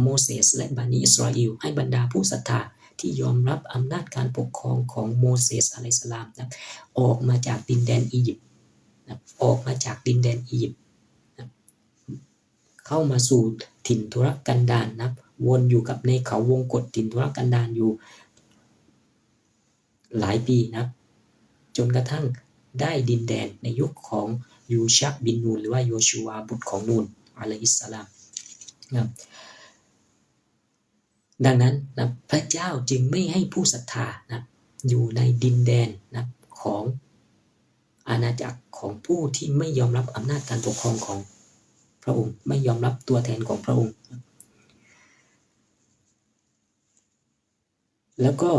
โมเสสและบานีอิสราเอลให้บรรดาผู้ศรัทธาที่ยอมรับอำนาจการปกครองของโมเสสอะลัยฮิสสลามนะออกมาจากดินแดนอียิปต์นะออกมาจากดินแดนอียิปต์นะเข้ามาสู่ถิ่นทุรกันดารนะวนอยู่กับในเขาวงกฏถิ่นทุรกันดารอยู่หลายปีนะจนกระทั่งได้ดินแดนในยุคของยูชะบินนูนหรือว่าโยชูวาบุตรของนูนอะลัยฮิสสลามนะดังนั้นนะพระเจ้าจึงไม่ให้ผู้ศรัทธานะอยู่ในดินแดนนะของอาณาจักรของผู้ที่ไม่ยอมรับอำนาจการปกครองของพระองค์ไม่ยอมรับตัวแทนของพระองค์แล้วก็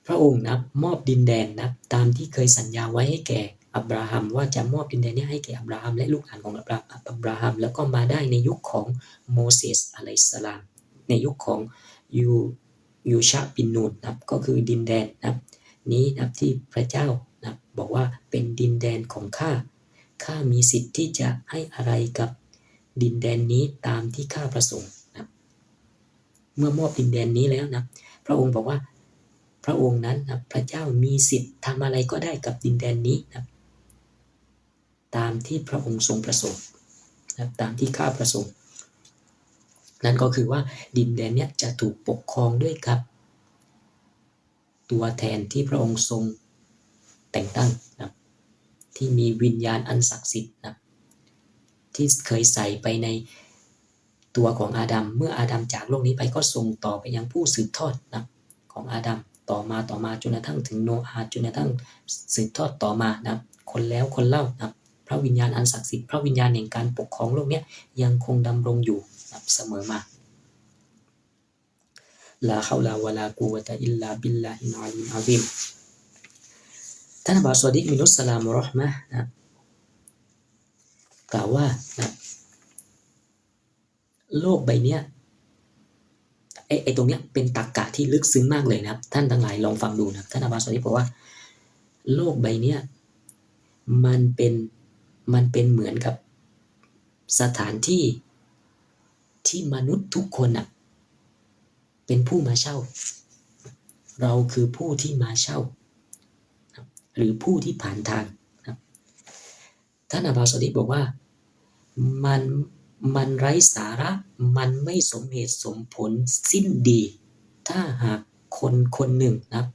พระองค์นะมอบดินแดนนะตามที่เคยสัญญาไว้ให้แก่อับราฮัมว่าจะมอบดินแดนนี้ให้แก่อับราฮัมและลูกหลานของอับราฮัมแล้วก็มาได้ในยุคของโมเสสอะลัยฮิสสลามในยุคของยูชะบินนูนนะก็คือดินแดนนะนี้นะที่พระเจ้านะบอกว่าเป็นดินแดนของข้ามีสิทธิ์ที่จะให้อะไรกับดินแดนนี้ตามที่ข้าประสงค์นะเมื่อมอบดินแดนนี้แล้วนะพระองค์บอกว่าพระองค์นั้นนะพระเจ้ามีสิทธิ์ทำอะไรก็ได้กับดินแดนนี้นะตามที่พระองค์ทรงประสงค์นะตามที่ข้าประสงค์นั่นก็คือว่าดินแดนนี้จะถูกปกครองด้วยกับตัวแทนที่พระองค์ทรงแต่งตั้งนะที่มีวิญญาณอันศักดิ์สิทธิ์นะที่เคยใส่ไปในตัวของอาดัมเมื่ออาดัมจากโลกนี้ไปก็ส่งต่อไปยังผู้สืบทอดนะของอาดัมต่อมาจนกระทั่งถึงโนอาห์จนกระทั่งสืบทอดต่อมานะคนแล้วคนเล่านะพระวิญญาณอันศักดิ์สิทธิ์พระวิญญาณแห่งการปกครองโลกนี้ยังคงดำรงอยู่นะเสมอมาลาฮาวลาวะลากุวะตะอิลลาบิลลาฮิลอาลีอะซีมท่านอับบาสวะดิมินุสสลามเราะห์มะห์นะกล่าวว่านะโลกใบนี้ไอ้ตรงเนี้ยเป็นตรรกะที่ลึกซึ้งมากเลยนะครับท่านทั้งหลายลองฟังดูนะท่านอับบาสวะดิบอกว่าโลกใบนี้มันเป็นเหมือนกับสถานที่ที่มนุษย์ทุกคนน่ะเป็นผู้มาเช่าเราคือผู้ที่มาเช่าหรือผู้ที่ผ่านทางนะท่านอับบาสวะดิบอกว่ามันไร้สาระมันไม่สมเหตุสมผลสิ้นดีถ้าหากคนหนึ่งนะ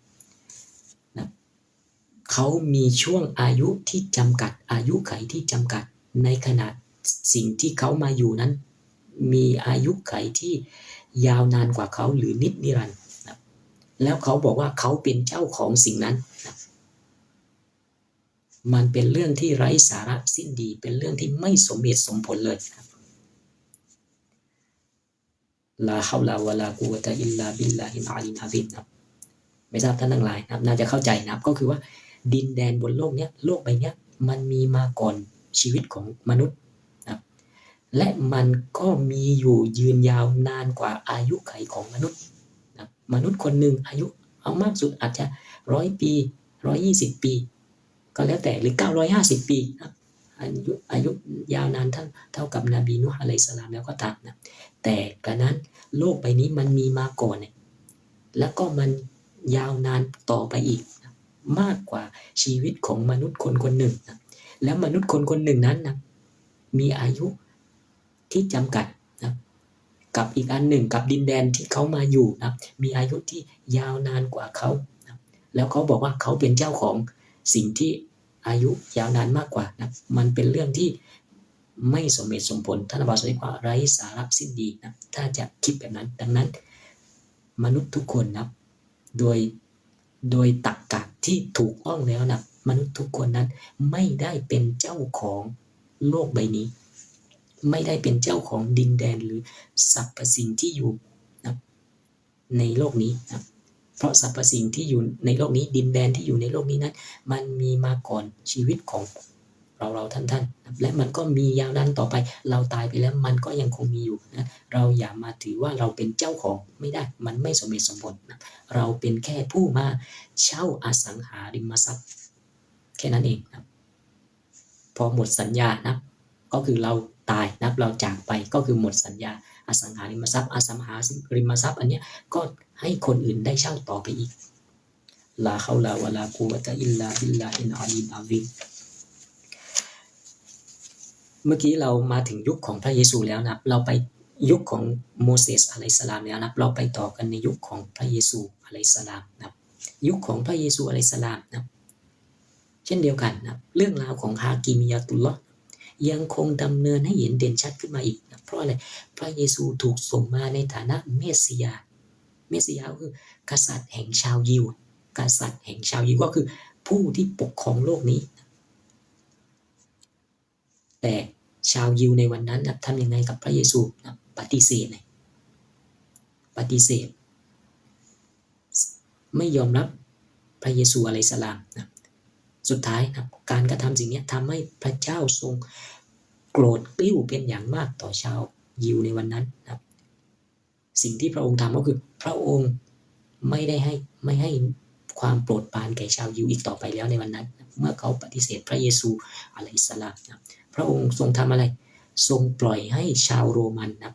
เขามีช่วงอายุที่จำกัดอายุไขที่จำกัดในขณะสิ่งที่เขามาอยู่นั้นมีอายุไขที่ยาวนานกว่าเขาหรือนิรันดร์นะแล้วเขาบอกว่าเขาเป็นเจ้าของสิ่งนั้นนะ มันเป็นเรื่องที่ไร้สาระสิ้นดีเป็นเรื่องที่ไม่สมเหตุสมผลเลยครับลาฮาวลาวะลากุวะตะอิลลาบิลลาฮิลอาลีอาซิมครับไม่ทราบท่านทั้งหลายนะครับน่าจะเข้าใจนะครับก็คือว่าดินแดนบนโลกนี้โลกใบนี้มันมีมาก่อนชีวิตของมนุษย์นะครับและมันก็มีอยู่ยืนยาวนานกว่าอายุไขของมนุษย์นะมนุษย์คนหนึ่งอายุเอามากสุดอาจจะ100 ปี120 ปีก็แล้วแต่หรือ950 ปีนะอายุยาวนานเท่ากับนบีนูห์อะลัยฮิสสลามแล้วก็ตามนะแต่กระนั้นโลกใบนี้มันมีมาก่อนเนี่ยแล้วก็มันยาวนานต่อไปอีกนะมากกว่าชีวิตของมนุษย์คนคนหนึ่งนะแล้วมนุษย์คนคนหนึ่งนั้นนะมีอายุที่จำกัดนะกับอีกอันหนึ่งกับดินแดนที่เขามาอยู่นะมีอายุที่ยาวนานกว่าเขานะแล้วเขาบอกว่าเขาเป็นเจ้าของสิ่งที่อายุยาวนานมากกว่านะมันเป็นเรื่องที่ไม่สมเหตุสมผลท่านบอกเลยว่าไร้สาระสิ้นดีนะถ้าจะคิดแบบนั้นดังนั้นมนุษย์ทุกคนนะโดยตรรกะที่ถูกต้องแล้วนะมนุษย์ทุกคนนั้นไม่ได้เป็นเจ้าของโลกใบนี้ไม่ได้เป็นเจ้าของดินแดนหรือสรรพสิ่งที่อยู่นะในโลกนี้นะเพราะสรรพสิ่งที่อยู่ในโลกนี้ดินแดนที่อยู่ในโลกนี้นั้นมันมีมาก่อนชีวิตของเราท่านและมันก็มียาวนานต่อไปเราตายไปแล้วมันก็ยังคงมีอยู่นะเราอย่ามาถือว่าเราเป็นเจ้าของไม่ได้มันไม่สมเหตุสมผลนะเราเป็นแค่ผู้มาเช่าอสังหาริมทรัพย์แค่นั้นเองนะพอหมดสัญญานะก็คือเราตายนะเราจากไปก็คือหมดสัญญาอสังหาริมทรัพย์อสังหาริมทรัพย์อันนี้ก็ให้คนอื่นได้เช่าต่อไปอีกลาฮาวลาวะลากุวะตะอิลลาบิลลาฮิลอาลีอาซิมเมื่อกี้เรามาถึงยุคของพระเยซูแล้วนะเราไปยุคของโมเสสอะลัยฮิสสลามแล้วนะเราไปต่อกันในยุคของพระเยซูอะลัยฮิสสลามนะยุคของพระเยซูอะลัยฮิสสลามนะเช่นเดียวกันนะเรื่องราวของฮากิมิยะตุลลอฮ์ยังคงดำเนินให้เห็นเด่นชัดขึ้นมาอีกนะเพราะอะไรพระเยซูถูกส่งมาในฐานะเมสสิยาก็คือกษัตริย์แห่งชาวยิวกษัตริย์แห่งชาวยิวก็คือผู้ที่ปกครองโลกนี้แต่ชาวยิวในวันนั้นทำยังไงกับพระเยซูปฏิเสธไม่ยอมรับพระเยซูอะลัยฮิสสลามนะสุดท้ายนะการกระทำสิ่งนี้ทำให้พระเจ้าทรงโกรธกลิ้วเป็นอย่างมากต่อชาวยิวในวันนั้นนะสิ่งที่พระองค์ทำก็คือพระองค์ไม่ให้ความโปรดปรานแก่ชาวยิวอีกต่อไปแล้วในวันนั้นเมื่อเขาปฏิเสธพระเยซูอะลัยฮิสสลามนะพระองค์ทรงทำอะไรทรงปล่อยให้ชาวโรมันนะ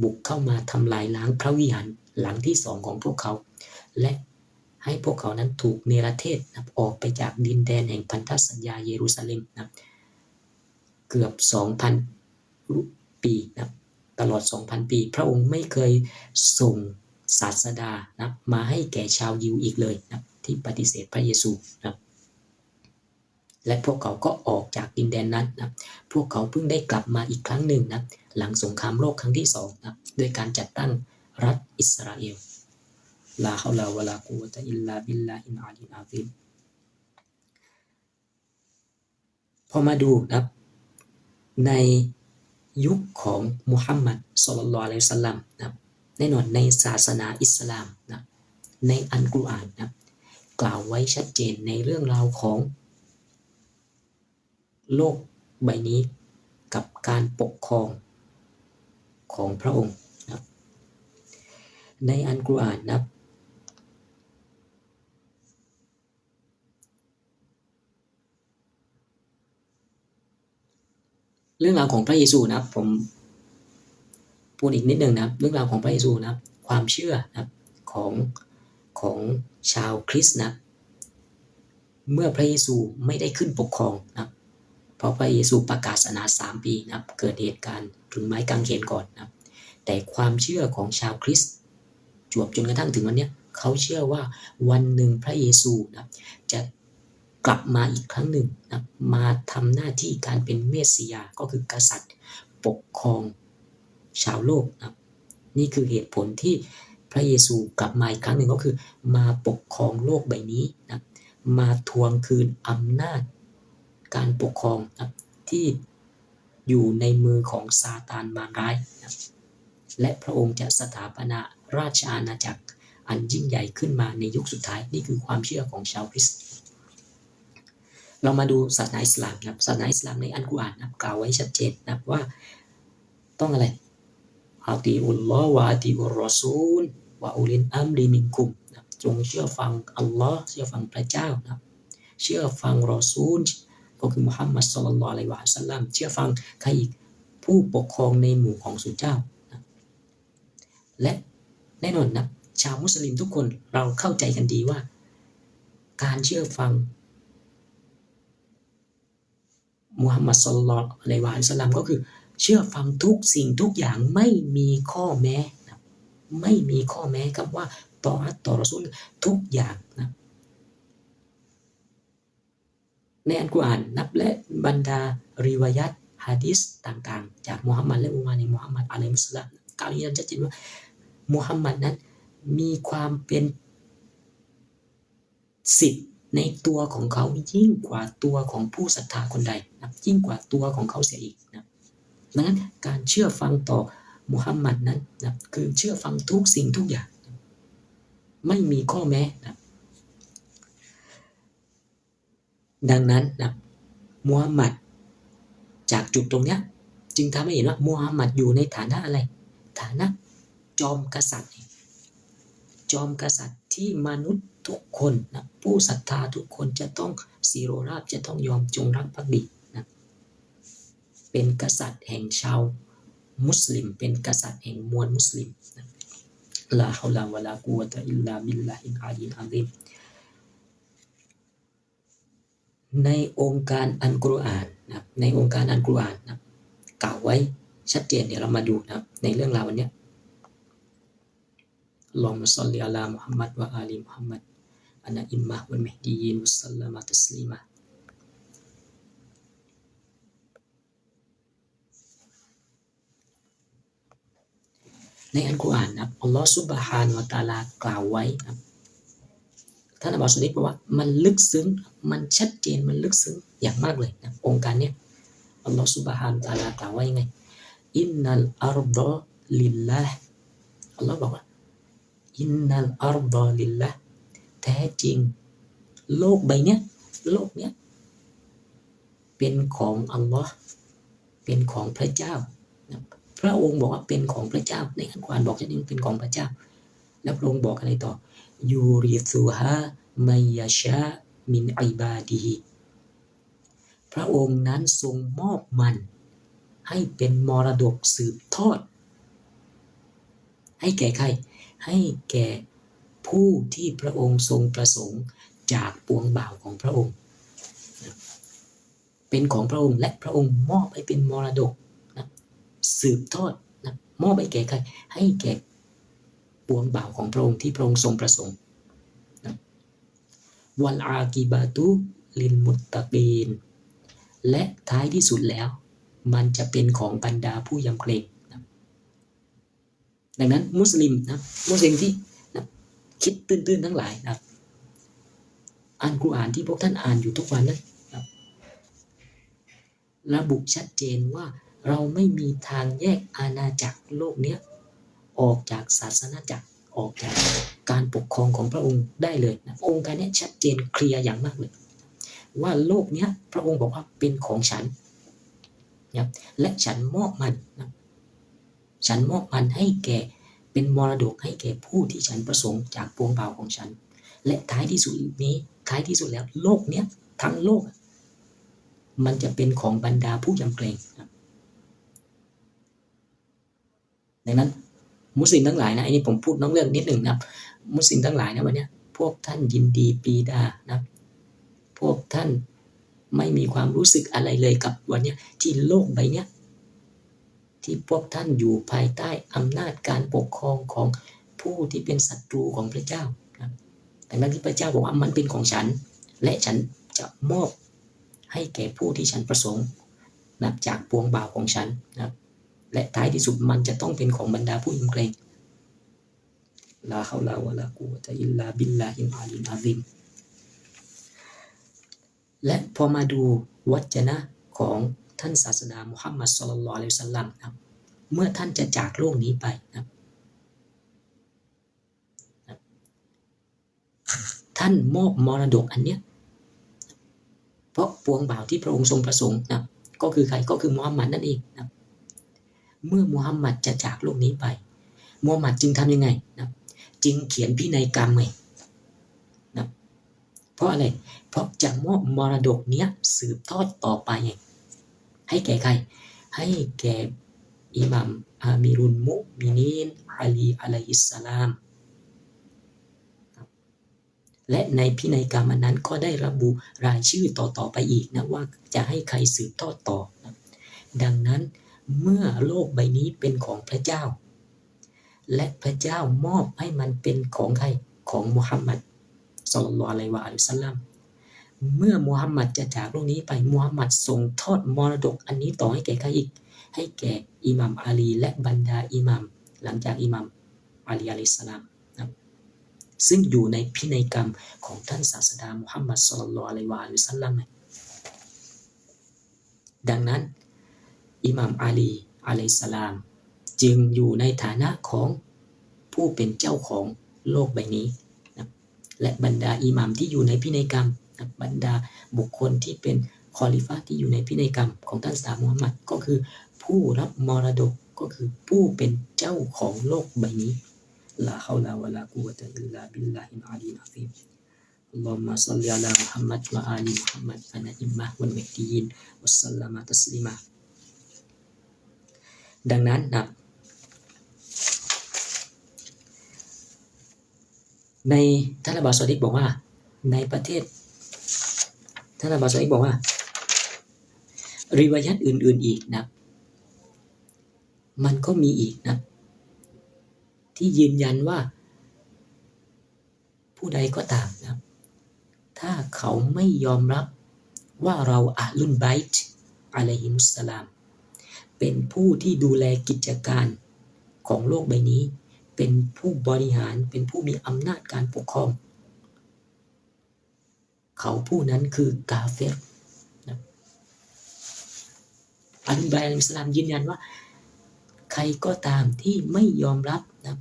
บุกเข้ามาทำลายล้างพระวิหารหลังที่2ของพวกเขาและให้พวกเขานั้นถูกเนรเทศนะออกไปจากดินแดนแห่งพันธสัญญาเยรูซาเล็มนะเกือบ 2,000 ปีนะตลอด 2,000 ปีพระองค์ไม่เคยส่งศาสดานะมาให้แก่ชาวยิวอีกเลยนะที่ปฏิเสธพระเยซูนะและพวกเขาก็ออกจากดินแดนนั้นนะพวกเขาเพิ่งได้กลับมาอีกครั้งหนึ่งนะหลังสงครามโลกครั้งที่2นะโดยการจัดตั้งรัฐอิสราเอลลาฮาวลาวะลากุวะตะอิลลาบิลลาฮิลอาลีอาซิมพอมาดูนะในยุคของมุฮัมมัดศ็อลลัลลอฮุอะลัยฮิวะซัลลัมนะแน่นอนในศาสนาอิสลามนะในอัลกุรอานนะกล่าวไว้ชัดเจนในเรื่องราวของโลกใบนี้กับการปกครองของพระองค์นะในอัลกุรอานนะเรื่องราวของพระเยซูนะผมพูดอีกนิดนึงนะเรื่องราวของพระเยซูนะความเชื่อนะของชาวคริสต์นะเมื่อพระเยซูไม่ได้ขึ้นปกครองนะเพราะพระเยซูประกาศศาสนา3 ปีนะเกิดเหตุการณ์ถึงไม้กางเขนก่อนนะแต่ความเชื่อของชาวคริสต์จวบจนกระทั่งถึงวันนี้เขาเชื่อว่าวันหนึ่งพระเยซูนะจะกลับมาอีกครั้งหนึ่งนะมาทำหน้าที่การเป็นเมสสิยาก็คือกษัตริย์ปกครองชาวโลกนะนี่คือเหตุผลที่พระเยซูกลับมาอีกครั้งหนึ่งก็คือมาปกครองโลกใบนี้นะ มาทวงคืนอำนาจการปกครองนะที่อยู่ในมือของซาตานมารร้ายนะและพระองค์จะสถาปนาราชอาณาจักรอันยิ่งใหญ่ขึ้นมาในยุคสุดท้ายนี่คือความเชื่อของชาวคริสต์เรามาดูศาสนาอิสลามครับศาสนาอิสลามในอัลกุรอานนะกล่าวไว้ชัดเจนนะว่าต้องอะไรอาติอุลลอฮ์วะอาติอุรรอซูลวะอุลินอัมริมินกุมนะจงเชื่อฟังอัลลอฮ์เชื่อฟังพระเจ้านะเชื่อฟังรอซูลก็คือมุฮัมมัดศ็อลลัลลอฮุอะลัยฮิวะซัลลัมเชื่อฟังใครอีกผู้ปกครองในหมู่ของสุเจ้านะและแน่นอนนะชาวมุสลิมทุกคนเราเข้าใจกันดีว่าการเชื่อฟังมุฮัมมัดศ็อลลัลลอฮุอะลัยฮิวะซัลลัมก็คือเชื่อฟังทุกสิ่งทุกอย่างไม่มีข้อแม้นะไม่มีข้อแม้ครับว่าต่ออัตต่อรอซูลทุกอย่างนะในอัลกุรอานนับและบรรดาริวายัตหะดีษต่างๆจากมุฮัมมัดและอุมมะในมุฮัมมัดอะลัยฮิมุสสลามกล่าวยืนยันชัดเจนว่ามุฮัมมัดนั้นมีความเป็นสิทธิ์ในตัวของเขายิ่งกว่าตัวของผู้ศรัทธาคนใดนะยิ่งกว่าตัวของเขาเสียอีกนะดังนั้นการเชื่อฟังต่อมุฮัมมัดนั้นนะคือเชื่อฟังทุกสิ่งทุกอย่างนะไม่มีข้อแม้นะดังนั้นนะมุฮัมมัดจากจุดตรงเนี้ยจึงทำให้เห็นว่ามุฮัมมัดอยู่ในฐานะอะไรฐานะจอมกษัตริย์จอมกษัตริย์ที่มนุษย์ทุกคนนะผู้ศรัทธาทุกคนจะต้องศิโรราบจะต้องยอมจงรักภักดีนะเป็นกษัตริย์แห่งชาวมุสลิมเป็นกษัตริย์แห่งมวลมุสลิมนะลาฮาวลาวะลากุวะตะอิลลาบิลลาฮิลอาลีลอะซีมในองค์การอัลกุรอานนะในองค์การอัลกุรอานนะกล่าวไว้ชัดเจนเดี๋ยวเรามาดูนะในเรื่องราววันนี้อัลลอฮุมะศ็อลลิอะลามุฮัมมัดวะอาลีมุฮัมมัดอะนะอิมมะฮ์วัลมะฮดียีนวัสซัลลัมะตัสลีมะในอัลกุรอานนะอัลลอฮฺซุบฮานะฮูวะตะอาลากล่าวไว้นะท่านอับบาสบอกว่ามันลึกซึ้งมันชัดเจนมันลึกซึ้งอย่างมากเลยนะองค์การเนี้ยอัลลอฮฺซุบฮานะฮูวะตะอาลากล่าวไว้ยังไงอินนัลอัรฎอลิลลาห์อัลลอฮฺบอกว่าอินนัลอัรฎอลิลลาห์แท้จริงโลกใบเนี้ยโลกเนี้ยเป็นของอัลลอฮ์เป็นของพระเจ้านะพระองค์บอกว่าเป็นของพระเจ้าในอัลกุรอานบอกจะนี่เป็นของพระเจ้าแล้วพระองค์บอกอะไรต่อยูริซุฮามัยยะชามินอิบาดิฮิพระองค์นั้นทรงมอบมันให้เป็นมรดกสืบทอดให้แก่ใครให้แก่ผู้ที่พระองค์ทรงประสงค์จากปวงบ่าวของพระองค์เป็นของพระองค์และพระองค์มอบให้เป็นมรดกนะสืบทอดนะมอบให้แก่ใครให้แก่ปวงบ่าวของพระองค์ที่พระองค์ทรงประสงค์นะวัลอากิบาตุลิลมุตตะกีนและท้ายที่สุดแล้วมันจะเป็นของบรรดาผู้ยำเกรงนะดังนั้นมุสลิมนะมุสลิมที่นะคิดตื้นๆทั้งหลายนะอ่านกุรอานที่พวกท่านอ่านอยู่ทุกวันนั้นนะระบุชัดเจนว่าเราไม่มีทางแยกอาณาจักรโลกนี้ออกจากศาสนาจักรออกจากการปกครองของพระองค์ได้เลยนะองค์การนี้ชัดเจนเคลียร์อย่างมากเลยว่าโลกนี้พระองค์บอกว่าเป็นของฉันนะและฉันมอบมันนะฉันมอบมันให้แก่เป็นมรดกให้แก่ผู้ที่ฉันประสงค์จากปวงบ่าวของฉันและท้ายที่สุดแล้วโลกนี้ทั้งโลกมันจะเป็นของบรรดาผู้ยำเกรงนะดังนั้นมุสลิมทั้งหลายนะอันนี้ผมพูดน้องเรื่องนิดหนึ่งนะมุสลิมทั้งหลายนะวันนี้พวกท่านยินดีปรีดานะพวกท่านไม่มีความรู้สึกอะไรเลยกับวันนี้ที่โลกใบนี้ที่พวกท่านอยู่ภายใต้อำนาจการปกครองของผู้ที่เป็นศัตรูของพระเจ้านะแต่นั้นที่พระเจ้าบอกว่ามันเป็นของฉันและฉันจะมอบให้แก่ผู้ที่ฉันประสงค์นับจากปวงบ่าวของฉันนะและท้ายที่สุดมันจะต้องเป็นของบรรดาผู้ยำเกรงลาฮาวลาวะลากุวะตะอิลลาบิลลาฮิลอาลีลอะซีม และพอมาดูวจนะของท่านศาสดามุฮัมมัดศ็อลลัลลอฮุอะลัยฮิวะซัลลัมครับเมื่อท่านจะจากโลกนี้ไปนะครับท่านมอบมรดกอันเนี้ยเพราะปวงบ่าวที่พระองค์ทรงประสงค์นะก็คือใครก็คือมุฮัมมัดนั่นเองนะเมื่อมุฮัมมัดจะจากโลกนี้ไปมุฮัมมัดจึงทำยังไงนะจึงเขียนพินัยกรรมไงนะเพราะอะไรเพราะจะมอบมรดกเนี้ยสืบทอดต่อไปไงให้แก่ใครให้แก่อิหม่ามอามีรุลมุมินีนอาลีอะลัยฮิสสลามและในพินัยกรรมอันนั้นก็ได้ระบุรายชื่อต่อไปอีกนะว่าจะให้ใครสืบทอดต่อนะดังนั้นเมื่อโลกใบนี้เป็นของพระเจ้าและพระเจ้ามอบให้มันเป็นของใครของมุฮัมมัดศ็อลลัลลอฮุอะลัยฮิวะซัลลัมเมื่อมุฮัมมัดจะจากโลกนี้ไปมุฮัมมัดส่งทอดมรดกอันนี้ต่อให้แก่ใครอีกให้แก่อิหม่ามอาลีและบรรดาอิหม่ามหลังจากอิหม่ามอาลีอะลัยฮิสสลามนะซึ่งอยู่ในพินัยกรรมของท่านศาสดามุฮัมมัดศ็อลลัลลอฮุอะลัยฮิวะซัลลัมดังนั้นอิหม่ามอาลีอะลัยฮิสสลามจึงอยู่ในฐานะของผู้เป็นเจ้าของโลกใบนี้นะและบรรดาอิหม่ามที่อยู่ในพินัยกรรมนะบรรดาบุคคลที่เป็นคอลิฟะห์ที่อยู่ในพินัยกรรมของท่านศาสดามุฮัมมัดก็คือผู้รับมรดกก็คือผู้เป็นเจ้าของโลกใบนี้ลาฮาวลาวะลากุวะตะอิลลาบิลลาฮิลอะลีลอะซีมอัลลอฮุมมะศ็อลลิอะลามุฮัมมัดวะอาลีมุฮัมมัดอะนะอิมมะฮ์วัลมุฮดียีนวัสซัลลัมะตัสลีมาดังนั้นนะในท่านอับบาสซอดิกบอกว่าในประเทศท่านอับบาสซอดิกบอกว่าริวายัตอื่นๆอีกนะมันก็มีอีกนะที่ยืนยันว่าผู้ใดก็ตามนะถ้าเขาไม่ยอมรับว่าเราอะลุนไบต์อะลัยฮิมุสสลามเป็นผู้ที่ดูแลกิจการของโลกใบนี้เป็นผู้บริหารเป็นผู้มีอำนาจการปกครองเขาผู้นั้นคือกาเฟรนะอะลุนไบต์อะลัยฮิมุสสลามยืนยันว่าใครก็ตามที่ไม่ยอมรับนะ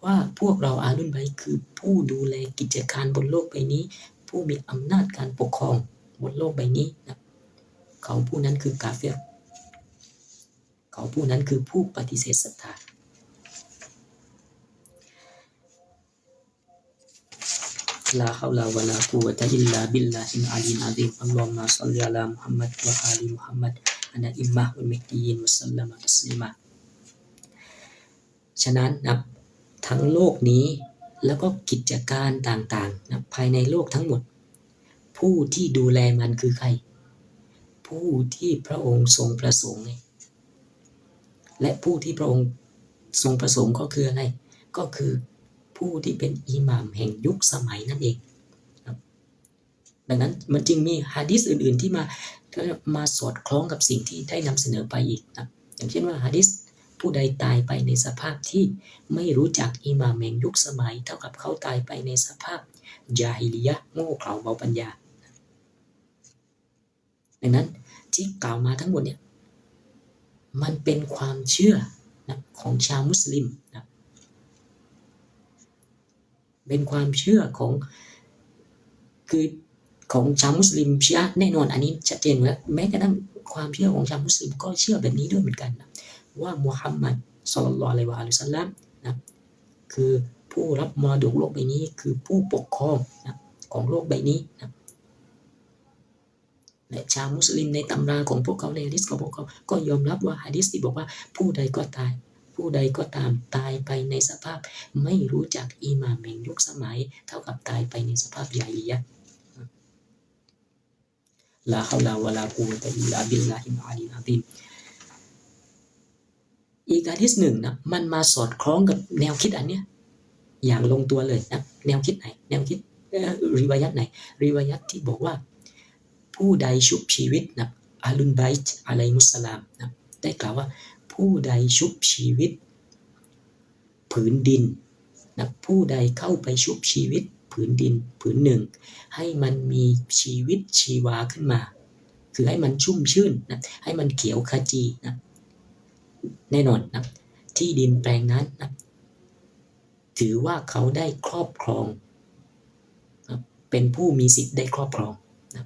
ว่าพวกเราอาลุนไบต์คือผู้ดูแลกิจการบนโลกใบนี้ผู้มีอำนาจการปกครองบนโลกใบนี้นะเขาผู้นั้นคือกาเฟรเขาผู้นั้นคือผู้ปฏิเสธศรัทธาลาฮาวลาวะลากุวะตะอิลลาบิลลาฮิลอะลีอะซีมอัลลอฮุมมะศ็อลลิอะลามุฮัมมัดวะอาลีมุฮัมมัดอะนะอิมมะฮ์วัลมุฮดียีนวัสซัลลัมะตัสลีมาฉะนั้นนะทั้งโลกนี้แล้วก็กิจการต่างๆนะภายในโลกทั้งหมดผู้ที่ดูแลมันคือใครผู้ที่พระองค์ทรงประสงค์และผู้ที่พระองค์ทรงประสงค์ก็คืออะไรก็คือผู้ที่เป็นอิหม่ามแห่งยุคสมัยนั่นเองดังนั้นมันจึงมีหะดีษอื่นๆที่มาสอดคล้องกับสิ่งที่ได้นำเสนอไปอีกนะอย่างเช่นว่าหะดีษผู้ใดตายไปในสภาพที่ไม่รู้จักอิหม่ามแห่งยุคสมัยเท่ากับเขาตายไปในสภาพญาฮิลิยะห์โง่เขลาเบาปัญญาดังนั้นที่กล่าวมาทั้งหมดเนี่ยมันเป็นความเชื่อนะของชาวมุสลิมนะเป็นความเชื่อของชาวมุสลิมชีอะห์แน่นอนอันนี้ชัดเจนแล้วแม้กระทั่งความเชื่อของชาวมุสลิมก็เชื่อแบบนี้ด้วยเหมือนกันนะว่ามุฮัมมัดศ็อลลัลลอฮุอะลัยฮิวะซัลลัมนะคือผู้รับมรดกโลกใบนี้คือผู้ปกครองนะของโลกใบนี้นะและชาวมุสลิมในตำราของพวกเขาในหะดีษของพวกเขาก็ยอมรับว่าหะดีษที่บอกว่าผู้ใดก็ตามตายไปในสภาพไม่รู้จักอิหม่ามแห่งยุคสมัยเท่ากับตายไปในสภาพญาฮิลิยะห์ลาฮาวลาวะลากุวะตะอิลลาบิลลาฮิลอะลีอะซีมอีกหะดีษหนึ่งนะมันมาสอดคล้องกับแนวคิดอันเนี้ยอย่างลงตัวเลยนะแนวคิดไหนแนวคิดริวายัตไหนริวายัตที่บอกว่าผู้ใดชุบชีวิตนะอาลุนไบต์อะลัยฮิมุสสลามนะได้กล่าวว่าผู้ใดชุบชีวิตผืนดินนะผู้ใดเข้าไปชุบชีวิต ผืนดินผืนหนึ่งให้มันมีชีวิตชีวาขึ้นมาคือให้มันชุ่มชื่นนะให้มันเขียวขจีนะแน่นอนนะที่ดินแปลงนั้นนะถือว่าเขาได้ครอบครองนะเป็นผู้มีสิทธิ์ได้ครอบครองนะ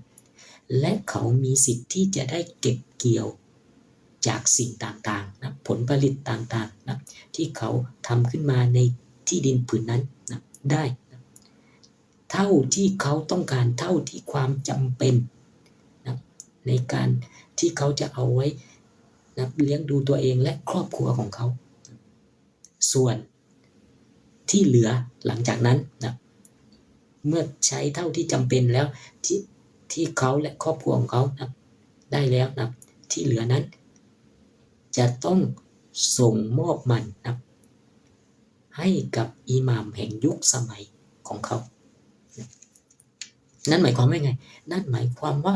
และเขามีสิทธิ์ที่จะได้เก็บเกี่ยวจากสิ่งต่างๆนะผลผลิตต่างๆนะที่เขาทำขึ้นมาในที่ดินผืนนั้นนะได้นะเท่าที่เขาต้องการเท่าที่ความจำเป็นนะในการที่เขาจะเอาไว้นะเลี้ยงดูตัวเองและครอบครัวของเขาส่วนที่เหลือหลังจากนั้นนะเมื่อใช้เท่าที่จำเป็นแล้วที่เขาและครอบครัวของเขานะได้แล้วนะที่เหลือนั้นจะต้องส่งมอบมันนะให้กับอิหม่ามแห่งยุคสมัยของเขานั่นหมายความว่าไงนั่นหมายความว่า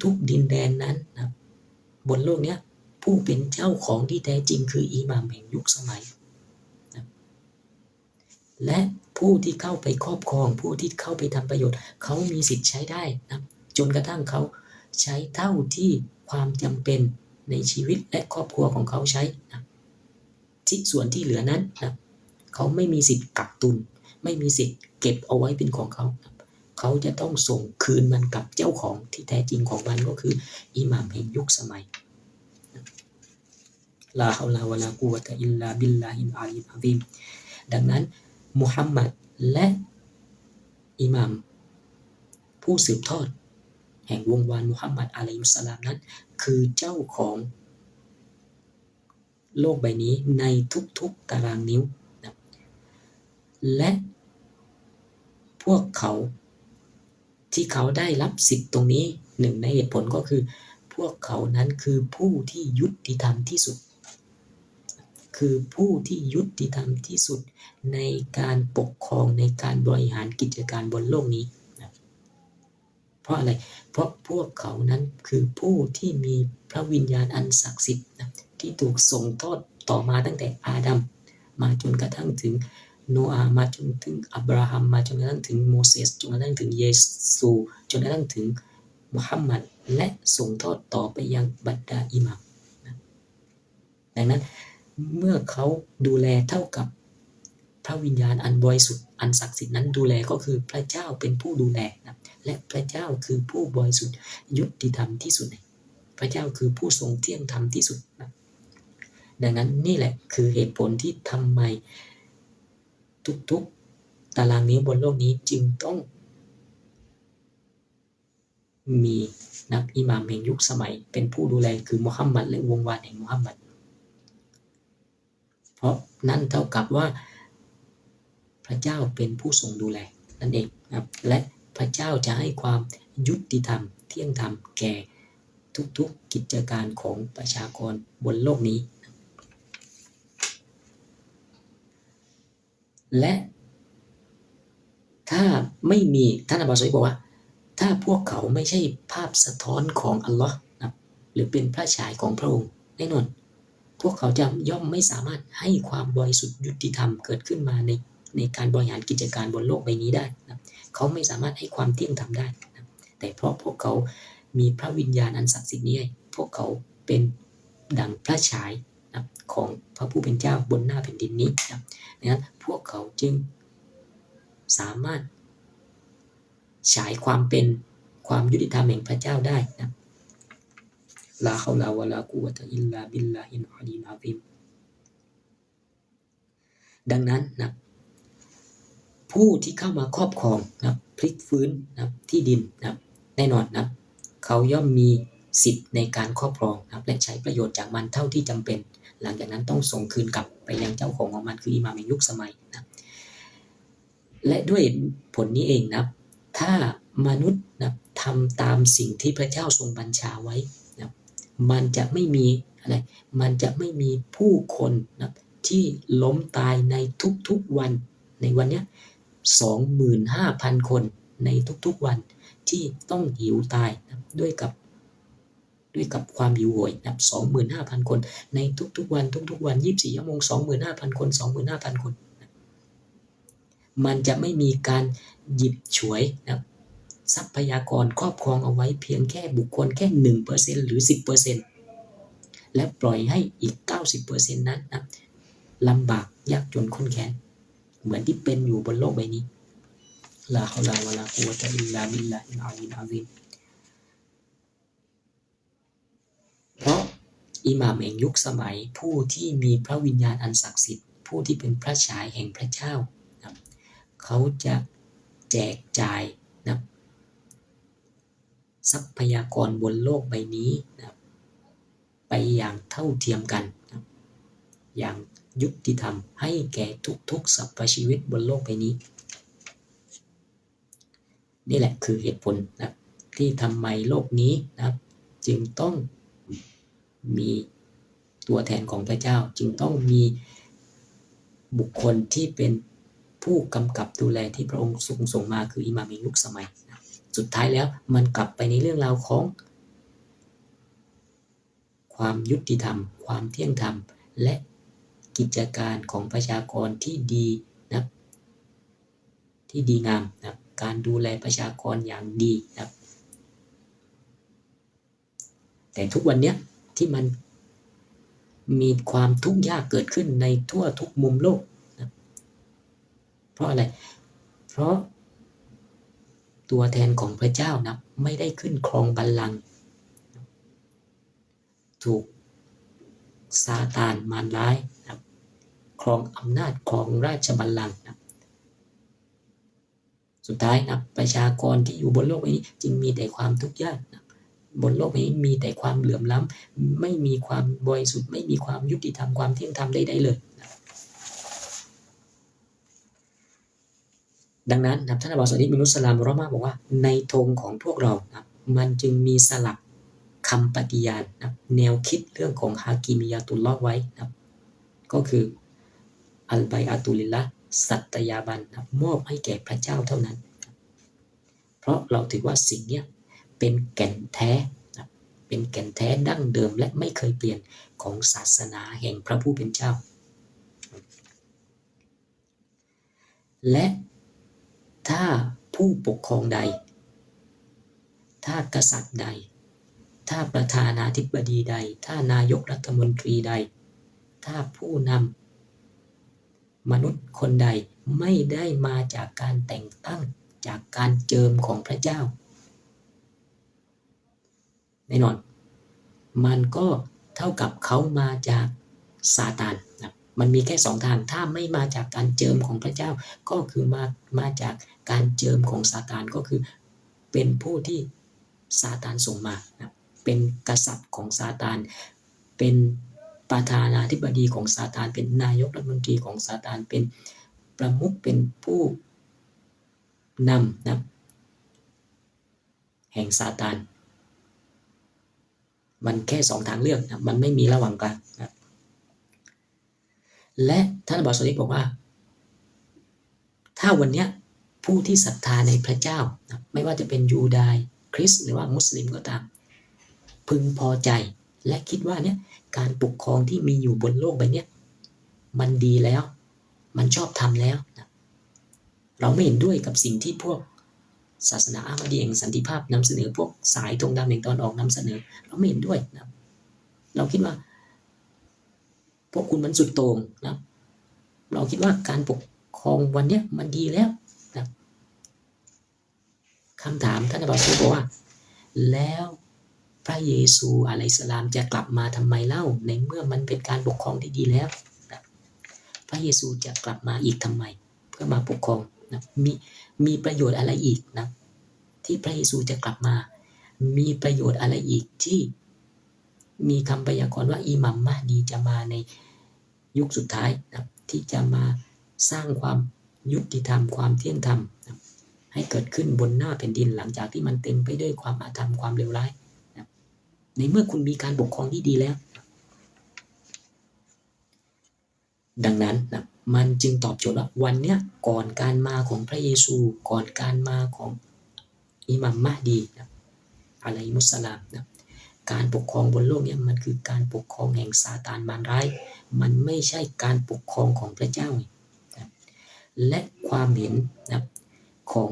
ทุกดินแดนนั้นนะบนโลกนี้ผู้เป็นเจ้าของที่แท้จริงคืออิหม่ามแห่งยุคสมัยนะและผู้ที่เข้าไปครอบครองผู้ที่เข้าไปทำประโยชน์เขามีสิทธิ์ใช้ได้นะจนกระทั่งเขาใช้เท่าที่ความจำเป็นในชีวิตและครอบครัวของเขาใช้นะที่ส่วนที่เหลือนั้นนะเขาไม่มีสิทธิ์กักตุนไม่มีสิทธิ์เก็บเอาไว้เป็นของเขานะเขาจะต้องส่งคืนมันกับเจ้าของที่แท้จริงของมันก็คืออิหม่ามแห่งยุคสมัยลาฮาวลาวะลากุวะตะอิลลาบิลลาฮิลอาลีลอะซีมดังนั้นมุฮัมมัดและอิหม่ามผู้สืบทอดแห่งวงวานมุฮัมมัดอะลัยฮิสสลามนั้นคือเจ้าของโลกใบนี้ในทุกๆตารางนิ้วนะและพวกเขาที่เขาได้รับสิทธิ์ตรงนี้หนึ่งในเหตุผลก็คือพวกเขานั้นคือผู้ที่ยุติธรรมที่สุดคือผู้ที่ยุติธรรมที่สุดในการปกครองในการบริหารกิจการบนโลกนี้นะเพราะอะไรเพราะพวกเขานั้นคือผู้ที่มีพระวิญญาณอันศักดิ์สิทธิ์นะที่ถูกส่งทอดต่อมาตั้งแต่อาดัมมาจนกระทั่งถึงโนอาห์มาจนถึงอับราฮัมมาจนกระทั่งถึงโมเสสจนกระทั่งถึงเยซูจนกระทั่งถึงมุฮัมมัดและส่งทอดต่อไปยังบรรดาอิหม่ามนะดังนั้นเมื่อเขาดูแลเท่ากับพระวิญญาณอันบริสุทธิ์อันศักดิ์สิทธิ์นั้นดูแลก็คือพระเจ้าเป็นผู้ดูแลนะและพระเจ้าคือผู้บริสุทธิ์ยุติธรรมที่สุดพระเจ้าคือผู้ทรงเที่ยงธรรมที่สุดนะดังนั้นนี่แหละคือเหตุผลที่ทำไมทุกๆตารางนิ้วบนโลกนี้จึงต้องมีนักอิหม่ามแห่งยุคสมัยเป็นผู้ดูแลคือมุฮัมมัดและวงวานแห่งมุฮัมมัดเพราะนั่นเท่ากับว่าพระเจ้าเป็นผู้ทรงดูแลนั่นเองนะครับและพระเจ้าจะให้ความยุติธรรมเที่ยงธรรมแก่ทุกๆกิจการของประชากรบนโลกนี้และถ้าไม่มีท่านอับบาสบอกว่าถ้าพวกเขาไม่ใช่ภาพสะท้อนของอัลลอฮ์นะหรือเป็นพระฉายของพระองค์แน่นอนพวกเขาจะย่อมไม่สามารถให้ความบริสุทธิ์ยุติธรรมเกิดขึ้นมาในการบริหารกิจการบนโลกใบนี้ได้นะเขาไม่สามารถให้ความเที่ยงธรรมได้นะแต่เพราะพวกเขามีพระวิญญาณอันศักดิ์สิทธิ์นี้พวกเขาเป็นดั่งพระฉายนะของพระผู้เป็นเจ้าบนหน้าแผ่นดินนี้นะดังนั้นพวกเขาจึงสามารถฉายความเป็นความยุติธรรมแห่งพระเจ้าได้นะลาฮาวลาวะลากุวะตะอิลลาบิลลาฮิลอะลีลอะซีมดังนั้นนะผู้ที่เข้ามาครอบครองนะพลิกฟื้นนะที่ดินนะแน่นอนนะเขาย่อมมีสิทธิ์ในการครอบครองนะและใช้ประโยชน์จากมันเท่าที่จำเป็นหลังจากนั้นต้องส่งคืนกลับไปยังเจ้าของมันคืออิหม่ามแห่งยุคสมัยนะและด้วยผลนี้เองนะถ้ามนุษย์นะทำตามสิ่งที่พระเจ้าทรงบัญชาไว้นะมันจะไม่มีอะไรมันจะไม่มีผู้คนนะที่ล้มตายในทุกๆวันในวันนี้ 25,000 คนในทุกๆวันที่ต้องหิวตายนะด้วยกับความหิวโหยนะ 25,000 คนในทุกๆวัน24 ชั่วโมง 25,000 คน 25,000 คนนะ มันจะไม่มีการหยิบฉวยนะทรัพยากรครอบครองเอาไว้เพียงแค่บุคคลแค่ 1% หรือ 10%และปล่อยให้อีก 90% นั้นนะลำบากยากจนข้นแค้นเหมือนที่เป็นอยู่บนโลกใบนี้ลาฮาวลาวะลากุวะตะอิลลาบิลลาฮิลอะลีอะซีมเพราะอิหม่ามแห่งยุคสมัยผู้ที่มีพระวิญญาณอันศักดิ์สิทธิ์ผู้ที่เป็นพระฉายแห่งพระเจ้านะเขาจะแจกจ่ายนะทรัพยากรบนโลกใบนี้นะไปอย่างเท่าเทียมกันนะอย่างยุติธรรมให้แก่ทุกๆสรรพชีวิตบนโลกใบนี้นี่แหละคือเหตุผลนะที่ทำไมโลกนี้นะจึงต้องมีตัวแทนของพระเจ้าจึงต้องมีบุคคลที่เป็นผู้กำกับดูแลที่พระองค์ส่งมาคืออิหม่ามแห่งยุคสมัยนะสุดท้ายแล้วมันกลับไปในเรื่องราวของความยุติธรรมความเที่ยงธรรมและกิจการของประชากรที่ดีนะที่ดีงามนะการดูแลประชากรอย่างดีนะแต่ทุกวันนี้ที่มันมีความทุกข์ยากเกิดขึ้นในทั่วทุกมุมโลกนะเพราะอะไรเพราะตัวแทนของพระเจ้านะไม่ได้ขึ้นครองบัลลังก์ถูกซาตานมารร้ายนะครองอำนาจครองราชบัลลังก์นะสุดท้ายนะประชากรที่อยู่บนโลกนี้จึงมีแต่ความทุกข์ยากนะบนโลกนี้มีแต่ความเหลื่อมล้ำไม่มีความบริสุทธิ์ไม่มีความยุติธรรมความเที่ยงธรรมใดๆเลยนะดังนั้นนะท่านอับดุล ซอลิห์ บิน นุสลามรอมาบอกว่าในธงของพวกเรานะมันจึงมีสลักคำปฏิญาณนะแนวคิดเรื่องของฮากิมิยะตุลลอฮ์ไว้นะก็คืออัลบัยอะตุลิลละห์สัตยาบันนะมอบให้แก่พระเจ้าเท่านั้นเพราะเราถือว่าสิ่งนี้เป็นแก่นแท้นะเป็นแก่นแท้ดั้งเดิมและไม่เคยเปลี่ยนของศาสนาแห่งพระผู้เป็นเจ้าและถ้าผู้ปกครองใดถ้ากษัตริย์ใดถ้าประธานาธิบดีใดถ้านายกรัฐมนตรีใดถ้าผู้นำมนุษย์คนใดไม่ได้มาจากการแต่งตั้งจากการเจิมของพระเจ้าแน่นอนมันก็เท่ากับเขามาจากซาตานนะมันมีแค่สองทางถ้าไม่มาจากการเจิมของพระเจ้าก็คือมาจากการเจิมของซาตานก็คือเป็นผู้ที่ซาตานส่งมานะเป็นกษัตริย์ของซาตานเป็นประธานาธิบดีของซาตานเป็นนายกรัฐมนตรีของซาตานเป็นประมุขเป็นผู้นำนะแห่งซาตานมันแค่สองทางเลือกนะมันไม่มีระหว่างกลางนะและท่านอับดุล ซอลิห์บอกว่าถ้าวันนี้ผู้ที่ศรัทธาในพระเจ้านะไม่ว่าจะเป็นยูดายคริสต์หรือว่ามุสลิมก็ตามพึงพอใจและคิดว่าเนี่ยการปกครองที่มีอยู่บนโลกใบนี้มันดีแล้วมันชอบทำแล้วนะเราไม่เห็นด้วยกับสิ่งที่พวกศาสนาอะห์มัดีแห่งสันติภาพนำเสนอพวกสายธงดำแห่งตอนออกนำเสนอเราไม่เห็นด้วยนะเราคิดว่าพวกคุณมันสุดโต่งนะเราคิดว่าการปกครองวันนี้มันดีแล้วนะคำถามท่านอับดุล ซอลิห์บอกว่าแล้วพระเยซูอะลัยฮิสสลามจะกลับมาทำไมเล่าในเมื่อมันเป็นการปกครองที่ดีแล้วนะพระเยซูจะกลับมาอีกทำไมเพื่อมาปกครองนะมีประโยชน์อะไรอีกนะที่พระเยซูจะกลับมามีประโยชน์อะไรอีกที่มีคำพยากรณ์ว่าอิหมัมมะฮดีจะมาในยุคสุดท้ายนะที่จะมาสร้างความยุติธรรมความเที่ยงธรรมนะให้เกิดขึ้นบนหน้าแผ่นดินหลังจากที่มันเต็มไปด้วยความอาธรรมความเลวร้ายนะในเมื่อคุณมีการปกครองที่ดีแล้วดังนั้นนะมันจึงตอบโจทย์ว่าวันเนี้ยก่อนการมาของพระเยซูก่อนการมาของอิหมัมมะฮดีนะอะลัยฮิมุสสลามนะการปกครองบนโลกนี้มันคือการปกครองแห่งซาตานมารร้ายมันไม่ใช่การปกครองของพระเจ้านะ และความเห็นนะของ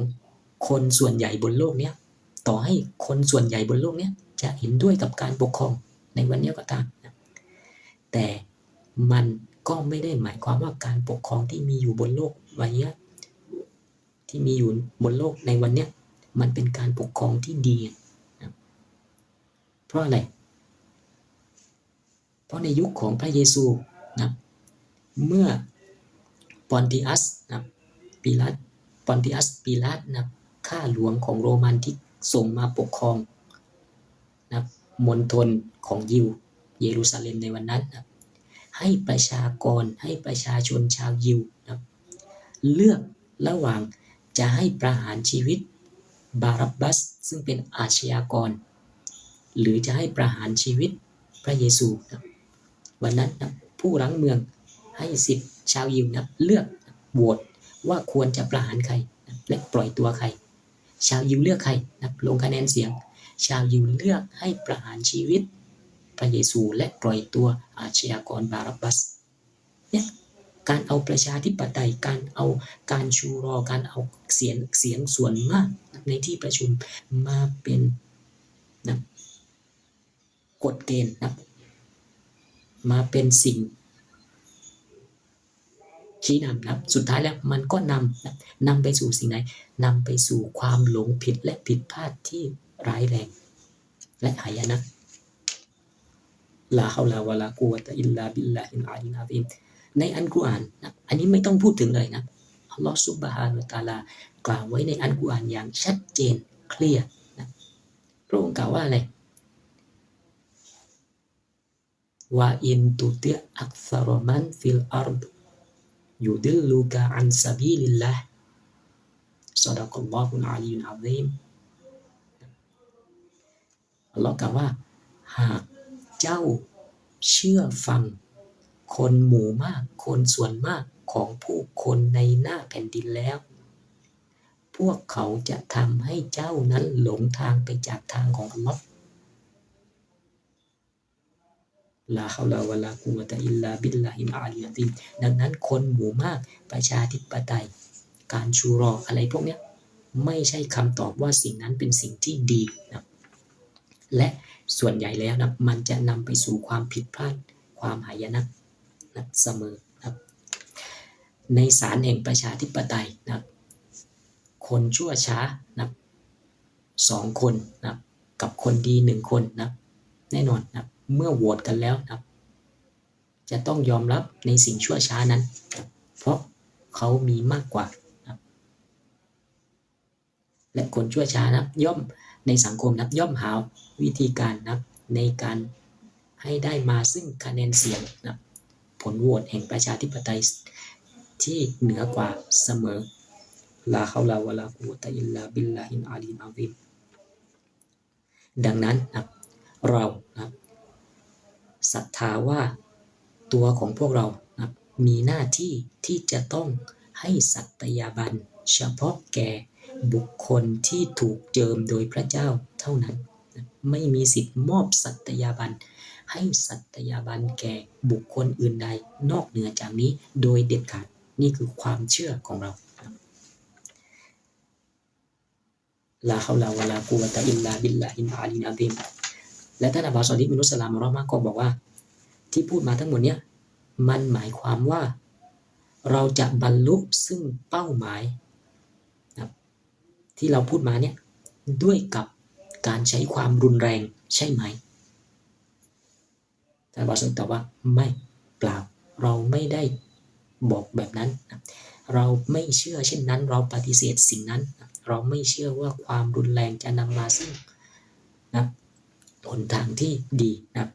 คนส่วนใหญ่บนโลกนี้ต่อให้คนส่วนใหญ่บนโลกนี้จะเห็นด้วยกับการปกครองในวันนี้ก็ตามนะแต่มันก็ไม่ได้หมายความว่าการปกครองที่มีอยู่บนโลกวันนี้ที่มีอยู่บนโลกในวันนี้มันเป็นการปกครองที่ดีนะเพราะอะไรเพราะในยุคของพระเยซูนะเมื่อปอนติอัสนะปอนติอัสปีลาตนะข้าหลวงของโรมันที่ส่งมาปกครองนะมณฑลของยิวเยรูซาเล็มในวันนั้นนะให้ประชาชนชาวยิวนะเลือกระหว่างจะให้ประหารชีวิตบารับบาสซึ่งเป็นอาชญากรหรือจะให้ประหารชีวิตพระเยซูนะวันนั้นนะผู้รั้งเมืองให้สิทธิ์ชาวยิวนะเลือกโหวตว่าควรจะประหารใครนะและปล่อยตัวใครชาวยิวเลือกใครนะลงคะแนนเสียงชาวยิวเลือกให้ประหารชีวิตพระเยซูและปล่อยตัวอาชญากรบารับบาสเนี่ยการเอาประชาธิปไตยการชูรอการเอาเสียงส่วนมากในที่ประชุมมาเป็นนะกฎเกณฑ์นะมาเป็นสิ่งชี้นำนะสุดท้ายแล้วมันก็นำไปสู่สิ่งไหนนำไปสู่ความหลงผิดและผิดพลาดที่ร้ายแรงและหายนะลาฮาวลาวะลากุวะตะอิลลาบิลลาฮิลอาลีลอาซีมในอัลกุรอานนะอันนี้ไม่ต้องพูดถึงเลยนะอัลลอฮฺซุบฮานะฮูวะตะอาลากล่าวไว้ในอัลกุรอานอย่างชัดเจนเคลียร์นะพระองค์กล่าวว่าอะไรวะอินตุติอักษรมันฟิลอาร์ดยูดิลลูกะอันซะบีลิลลาห์ซะดะกัลลอฮุลอาลียุลอะซีมอัลลอฮ์กล่าวว่าหากเจ้าเชื่อฟังคนหมู่มากคนส่วนมากของผู้คนในหน้าแผ่นดินแล้วพวกเขาจะทำให้เจ้านั้นหลงทางไปจากทางของอัลลอฮ์ลาฮาวลาวะลากุวะตะอิลลาบิลลาฮิลอาลียะซีมดังนั้นคนหมู่มากประชาธิปไตยการชูรออะไรพวกนี้ไม่ใช่คำตอบว่าสิ่งนั้นเป็นสิ่งที่ดีนะและส่วนใหญ่แล้วนะมันจะนำไปสู่ความผิดพลาดความหายนะเสมอนะในศาลแห่งประชาธิปไตยนะคนชั่วช้านะ2 คนนะกับคนดี1 คนนะแน่นอนนะเมื่อโหวตกันแล้วนะจะต้องยอมรับในสิ่งชั่วช้านั้นนะเพราะเขามีมากกว่านะและคนชั่วช้านะย่อมในสังคมนะย่อมหาวิธีการนะในการให้ได้มาซึ่งคะแนนเสียงนะผลโหวตแห่งประชาธิปไตยที่เหนือกว่าเสมอลาฮาวลาวะลากุวะตะอิลลาบิลลาฮิลอาลีลอาซีมดังนั้นนะเรานะศรัทธาว่าตัวของพวกเรานะมีหน้าที่ที่จะต้องให้สัตยาบันเฉพาะแก่บุคคลที่ถูกเจิมโดยพระเจ้าเท่านั้นนะไม่มีสิทธิ์มอบสัตยาบันให้สัตยาบันแก่บุคคลอื่นใดนอกเหนือจากนี้โดยเด็ดขาดนี่คือความเชื่อของเราลาฮาวลาวะลากุวะตะอิลลาบิลลาฮิลอาลีลอาซีมและท่านอบบาส ศอลิห์ บิน นุสลามอัลเลาะห์มะก็บอกว่าที่พูดมาทั้งหมดเนี้ยมันหมายความว่าเราจะบรรลุซึ่งเป้าหมายนะที่เราพูดมาเนี่ยด้วยกับการใช้ความรุนแรงใช่ไหมท่านอบบาสตอบว่าไม่เปล่าเราไม่ได้บอกแบบนั้นนะเราไม่เชื่อเช่นนั้นเราปฏิเสธสิ่งนั้นนะเราไม่เชื่อว่าความรุนแรงจะนำมาซึ่งนะหนทางที่ดีนะ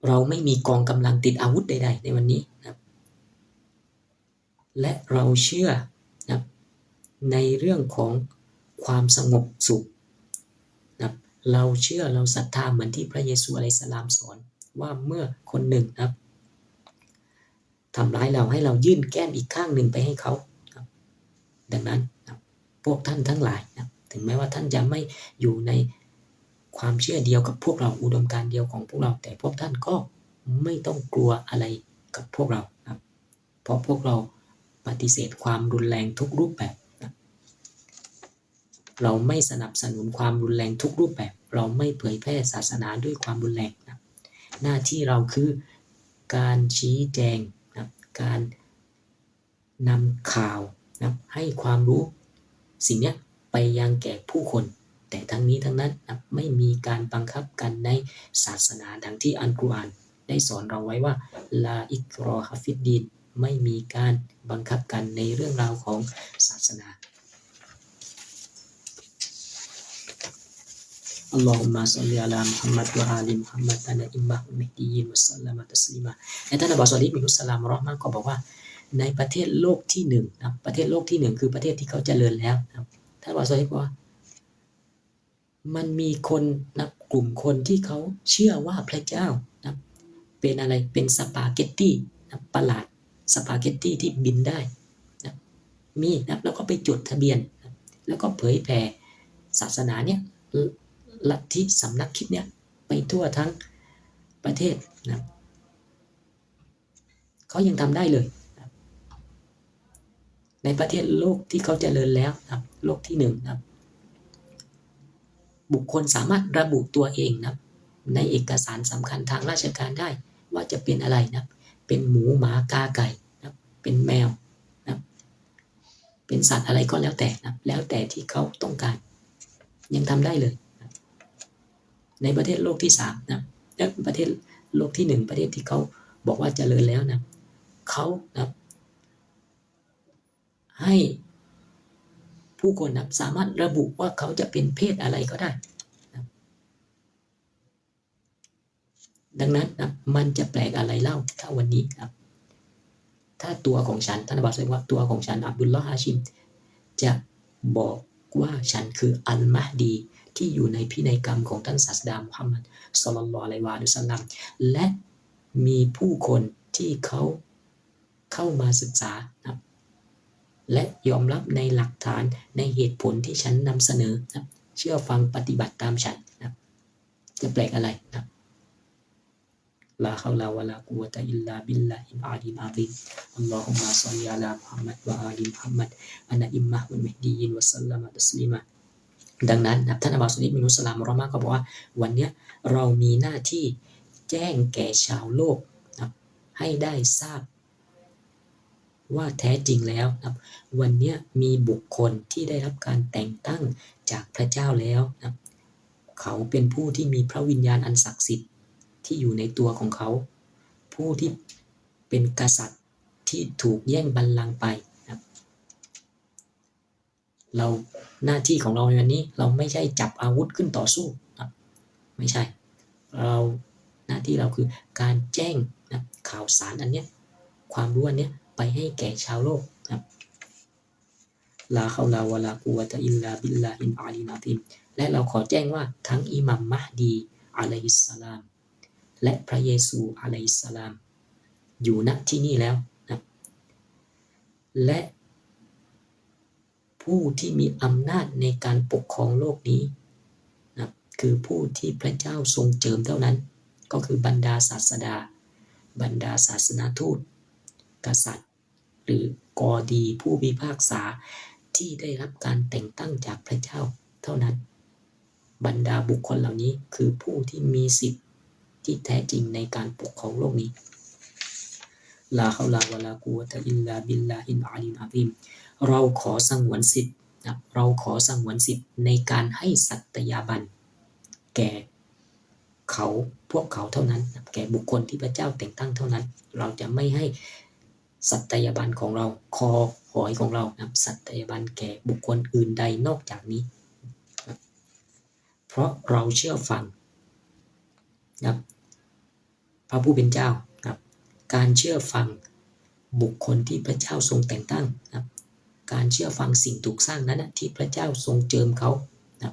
เราไม่มีกองกำลังติดอาวุธใดๆในวันนี้นะและเราเชื่อนะในเรื่องของความสงบสุขนะเราเชื่อเราศรัทธาเหมือนที่พระเยซูอะลัยฮิสสลามสอนว่าเมื่อคนหนึ่งนะทำร้ายเราให้เรายื่นแก้มอีกข้างหนึ่งไปให้เขานะดังนั้นนะพวกท่านทั้งหลายนะถึงแม้ว่าท่านจะไม่อยู่ในความเชื่อเดียวกับพวกเราอุดมการณ์เดียวของพวกเราแต่พวกท่านก็ ไม่ต้องกลัวอะไรกับพวกเราครับเพราะพวกเราปฏิเสธความรุนแรงทุกรูปแบบนะเราไม่สนับสนุนความรุนแรงทุกรูปแบบเราไม่เผยแพร่ศาสนาด้วยความรุนแรงนะหน้าที่เราคือการชี้แจงนะการนำข่าวนะให้ความรู้สิ่งนี้ไปยังแก่ผู้คนแต่ทั้งนี้ทั้งนั้นนะไม่มีการบังคับกันในศาสนาดังที่อัลกุรอานได้สอนเราไว้ว่าลาอิกรอฮะฟิดดีนไม่มีการบังคับกันในเรื่องราวของศาสนาอัลลอฮุมมะศ็อลลิอะลามุฮัมมัดวะอาลีมุฮัมมัดอะนะอิมมะฮุมมิดียินวะซัลลัมะตัสลีมาและท่านนบีศ็อลลัลลอฮุอะลัยฮิวะซัลลัมเราะห์มะก็บอกว่าในประเทศโลกที่หนึ่งนะประเทศโลกที่หนึ่งคือประเทศที่เขาเจริญแล้วนะท่านบอกว่ามันมีคนนะกลุ่มคนที่เขาเชื่อว่าพระเจ้านะเป็นอะไรเป็นสปาเกตตี้นะประหลาดสปาเกตตี้ที่บินได้นะมีนะแล้วก็ไปจดทะเบียนนะแล้วก็เผยแผ่ศาสนาเนี่ยลัทธิสำนักคิดเนี่ยไปทั่วทั้งประเทศนะเขายังทำได้เลยนะในประเทศโลกที่เขาเจริญแล้วนะโลกที่หนึ่งนะบุคคลสามารถระบุตัวเองนะในเอกสารสำคัญทางราชการได้ว่าจะเป็นอะไรนะเป็นหมูหมากาไก่นะเป็นแมวนะเป็นสัตว์อะไรก็แล้วแต่นะแล้วแต่ที่เขาต้องการยังทำได้เลยนะในประเทศโลกที่สามนะและประเทศโลกที่หนึ่งประเทศที่เขาบอกว่าเจริญแล้วนะเขานะให้ผู้คนนะสามารถระบุว่าเขาจะเป็นเพศอะไรก็ได้นะดังนั้นนะมันจะแปลกอะไรเล่าถ้าวันนี้ครับถ้าตัวของฉันท่านบอกเลยว่าตัวของฉันอับดุลลอฮ์ฮาชิมจะบอกว่าฉันคืออัลมะฮดีที่อยู่ในพินัยกรรมของท่านศาสดามุฮัมมัดศ็อลลัลลอฮุอะลัยฮิวะซัลลัมและมีผู้คนที่เขาเข้ามาศึกษานะและยอมรับในหลักฐานในเหตุผลที่ฉันนำเสนอนะเชื่อฟังปฏิบัติตามฉันนะจะแปลกอะไรนะลาฮาวลาวะลากุวะตะอิลลาบิลลาฮิลอาลีมอะซีมอัลลอฮุมมะศ็อลลิอะลามุฮัมมัดวะอาลีมุฮัมมัดอะนะอิมมะฮุลมุฮดียินวะซัลลัมะตัสลีมาดังนั้นท่านอับบาสมินุสลามเราะห์มะก็บอกว่าวันนี้เรามีหน้าที่แจ้งแก่ชาวโลกนะให้ได้ทราบว่าแท้จริงแล้วนะวันนี้มีบุคคลที่ได้รับการแต่งตั้งจากพระเจ้าแล้วนะเขาเป็นผู้ที่มีพระวิญญาณอันศักดิ์สิทธิ์ที่อยู่ในตัวของเขาผู้ที่เป็นกษัตริย์ที่ถูกแย่งบัลลังก์ไปนะเราหน้าที่ของเราในวันนี้เราไม่ใช่จับอาวุธขึ้นต่อสู้นะไม่ใช่เราหน้าที่เราคือการแจ้งนะข่าวสารอันเนี้ยความรู้อันเนี้ยไปให้แก่ชาวโลกนะลาฮาวลาวะลากุวะตะอิลลาบิลลาฮิลอาลีมอะซีมและเราขอแจ้งว่าทั้งอิหมัมมะฮดีอะลัยฮิสสลามและพระเยซูอะลัยฮิสสลามอยู่ณที่นี่แล้วนะและผู้ที่มีอำนาจในการปกครองโลกนี้นะคือผู้ที่พระเจ้าทรงเจิมเท่านั้นก็คือบรรดาศาสดาบรรดาศาสนาทูตกษัตริย์หรือกอดีผู้พิพากษาที่ได้รับการแต่งตั้งจากพระเจ้าเท่านั้นบรรดาบุคคลเหล่านี้คือผู้ที่มีสิทธิ์ที่แท้จริงในการปกครองโลกนี้ลาฮาวลาวะลากุวะตะอิลลาบิลลาฮิลอาลีมอะซีมเราขอสงวนสิทธิ์นะเราขอสงวนสิทธิ์ในการให้สัตยาบันแก่เขาพวกเขาเท่านั้นแก่บุคคลที่พระเจ้าแต่งตั้งเท่านั้นเราจะไม่ให้สัตยาบันของเราคอหอยของเรานะสัตยาบันแก่บุคคลอื่นใดนอกจากนี้นะเพราะเราเชื่อฟังนะพระผู้เป็นเจ้านะการเชื่อฟังบุคคลที่พระเจ้าทรงแต่งตั้งนะการเชื่อฟังสิ่งถูกสร้างนั้นนะที่พระเจ้าทรงเจิมเขานะ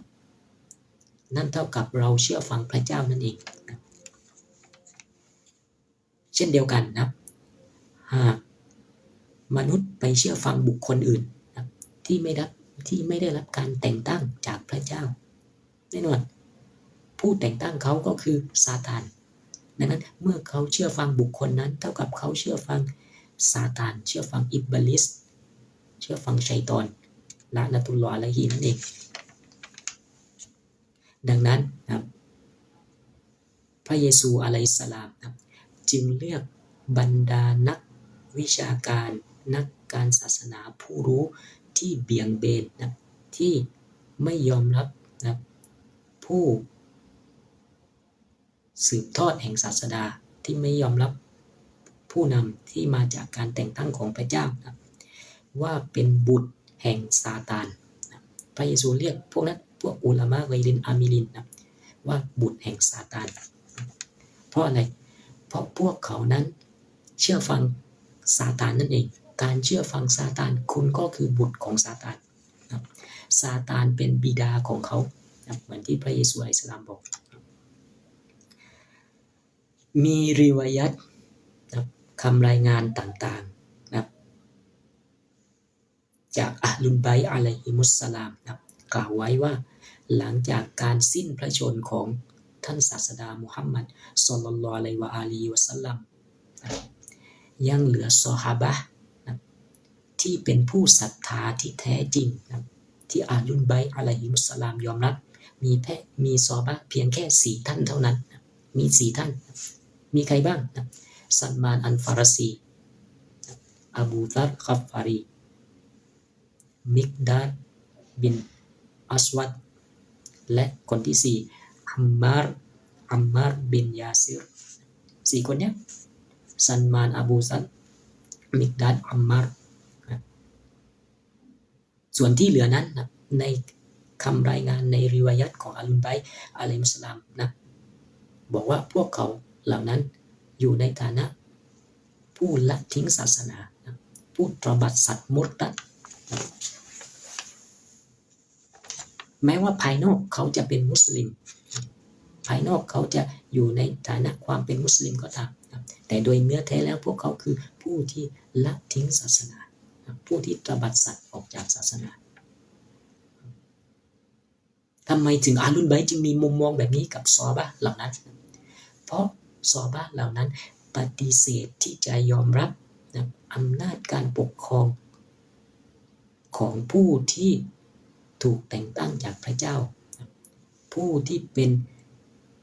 นั่นเท่ากับเราเชื่อฟังพระเจ้านั่นเองนะเช่นเดียวกันนะหากมนุษย์ไปเชื่อฟังบุคคลอื่นนะที่ไม่ได้รับการแต่งตั้งจากพระเจ้าแน่นอนผู้แต่งตั้งเขาก็คือซาตาน ดังนั้นเมื่อเขาเชื่อฟังบุคคลนั้นเท่ากับเขาเชื่อฟังซาตานเชื่อฟังอิบลิสเชื่อฟังชัยฏอนละนะตุลลอฮ์อะลัยฮินั่นเองดังนั้นนะครับพระเยซูอะลัยฮิสสลามนะครับจึงเลือกบรรดานักวิชาการนักการศาสนาผู้รู้ที่เบี่ยงเบนนะที่ไม่ยอมรับนะผู้สืบทอดแห่งศาสดาที่ไม่ยอมรับผู้นำที่มาจากการแต่งตั้งของพระเจ้านะว่าเป็นบุตรแห่งซาตานนะพระเยซูเรียกพวกนั้นพวกอุลามะไกรินอามิลินนะว่าบุตรแห่งซาตานเพราะอะไรเพราะพวกเขานั้นเชื่อฟังซาตานนั่นเองการเชื่อฟังซาตานคุณก็คือบุตรของซาตานนะซาตานเป็นบิดาของเขานะเหมือนที่พระเยซูอะลัยฮิสสลามบอกมีริวายัตนะคำรายงานต่างๆนะจากอะห์ลุลไบต์อะลัยฮิมุสสลามนะกล่าวไว้ว่าหลังจากการสิ้นพระชนของท่านศาสดามุฮัมมัดศ็อลลัลลอฮุอะลัยฮิวะอาลีฮิวะซัลลัมยังเหลือซอฮาบะห์นะที่เป็นผู้ศรัทธาที่แท้จริงนะที่อะห์ลุลไบต์อะลัยฮิมุสสลามยอมรับมีซอฮาบะห์เพียงแค่4ท่านเท่านั้นนะมี4ท่านมีใครบ้างนะซัลมานอัลฟารซีอบูซัรกัฟฟารีมิกดาดบินอัสวัดและคนที่4อัมมาร์บินยาซิร4คนเนี้ยซัลมานอบูซัรมิกดาดอัมมาร์ส่วนที่เหลือนั้นนะในคำรายงานในริวายัตของอะลุลไบต์อะลัยฮิมุสสลามนะบอกว่าพวกเขาเหล่านั้นอยู่ในฐานะผู้ละทิ้งศาสนาผู้ตบัดสัตว์มุรตัดแม้ว่าภายนอกเขาจะเป็นมุสลิมภายนอกเขาจะอยู่ในฐานะความเป็นมุสลิมก็ตามแต่โดยเนื้อแท้แล้วพวกเขาคือผู้ที่ละทิ้งศาสนาผู้ที่ตบัดสัตว์ออกจากศาสนาทำไมถึงอาลุลไบต์จึงมีมุมมองแบบนี้กับซอฮาบะห์เหล่านั้นเพราะซอฮาบะห์เหล่านั้นปฏิเสธที่จะยอมรับอำนาจการปกครองของผู้ที่ถูกแต่งตั้งจากพระเจ้าผู้ที่เป็น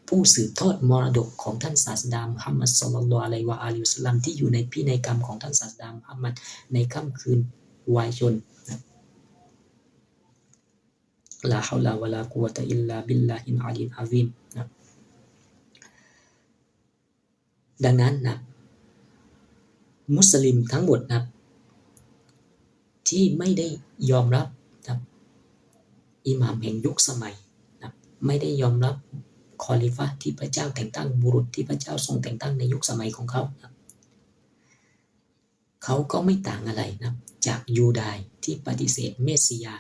ผู้สืบทอดมรดกของท่านศาสดามุฮัมมัดศ็อลลัลลอฮุอะลัยฮิวะอาลิฮิวะซัลลัมที่อยู่ในพินัยกรรมของท่านศาสดามุฮัมมัดในค่ำคืนวายชนลาฮาวลาวะลากุวะตะอิลลาบิลลาฮิลอะลีอะซีมนะดังนั้นนะมุสลิมทั้งหมดนะที่ไม่ได้ยอมรับนะอิหม่ามแห่งยุคสมัยนะไม่ได้ยอมรับคอลิฟะห์ที่พระเจ้าแต่งตั้งบุรุษที่พระเจ้าทรงแต่งตั้งในยุคสมัยของเขานะเขาก็ไม่ต่างอะไรนะจากยูดายที่ปฏิเสธเมสสิยา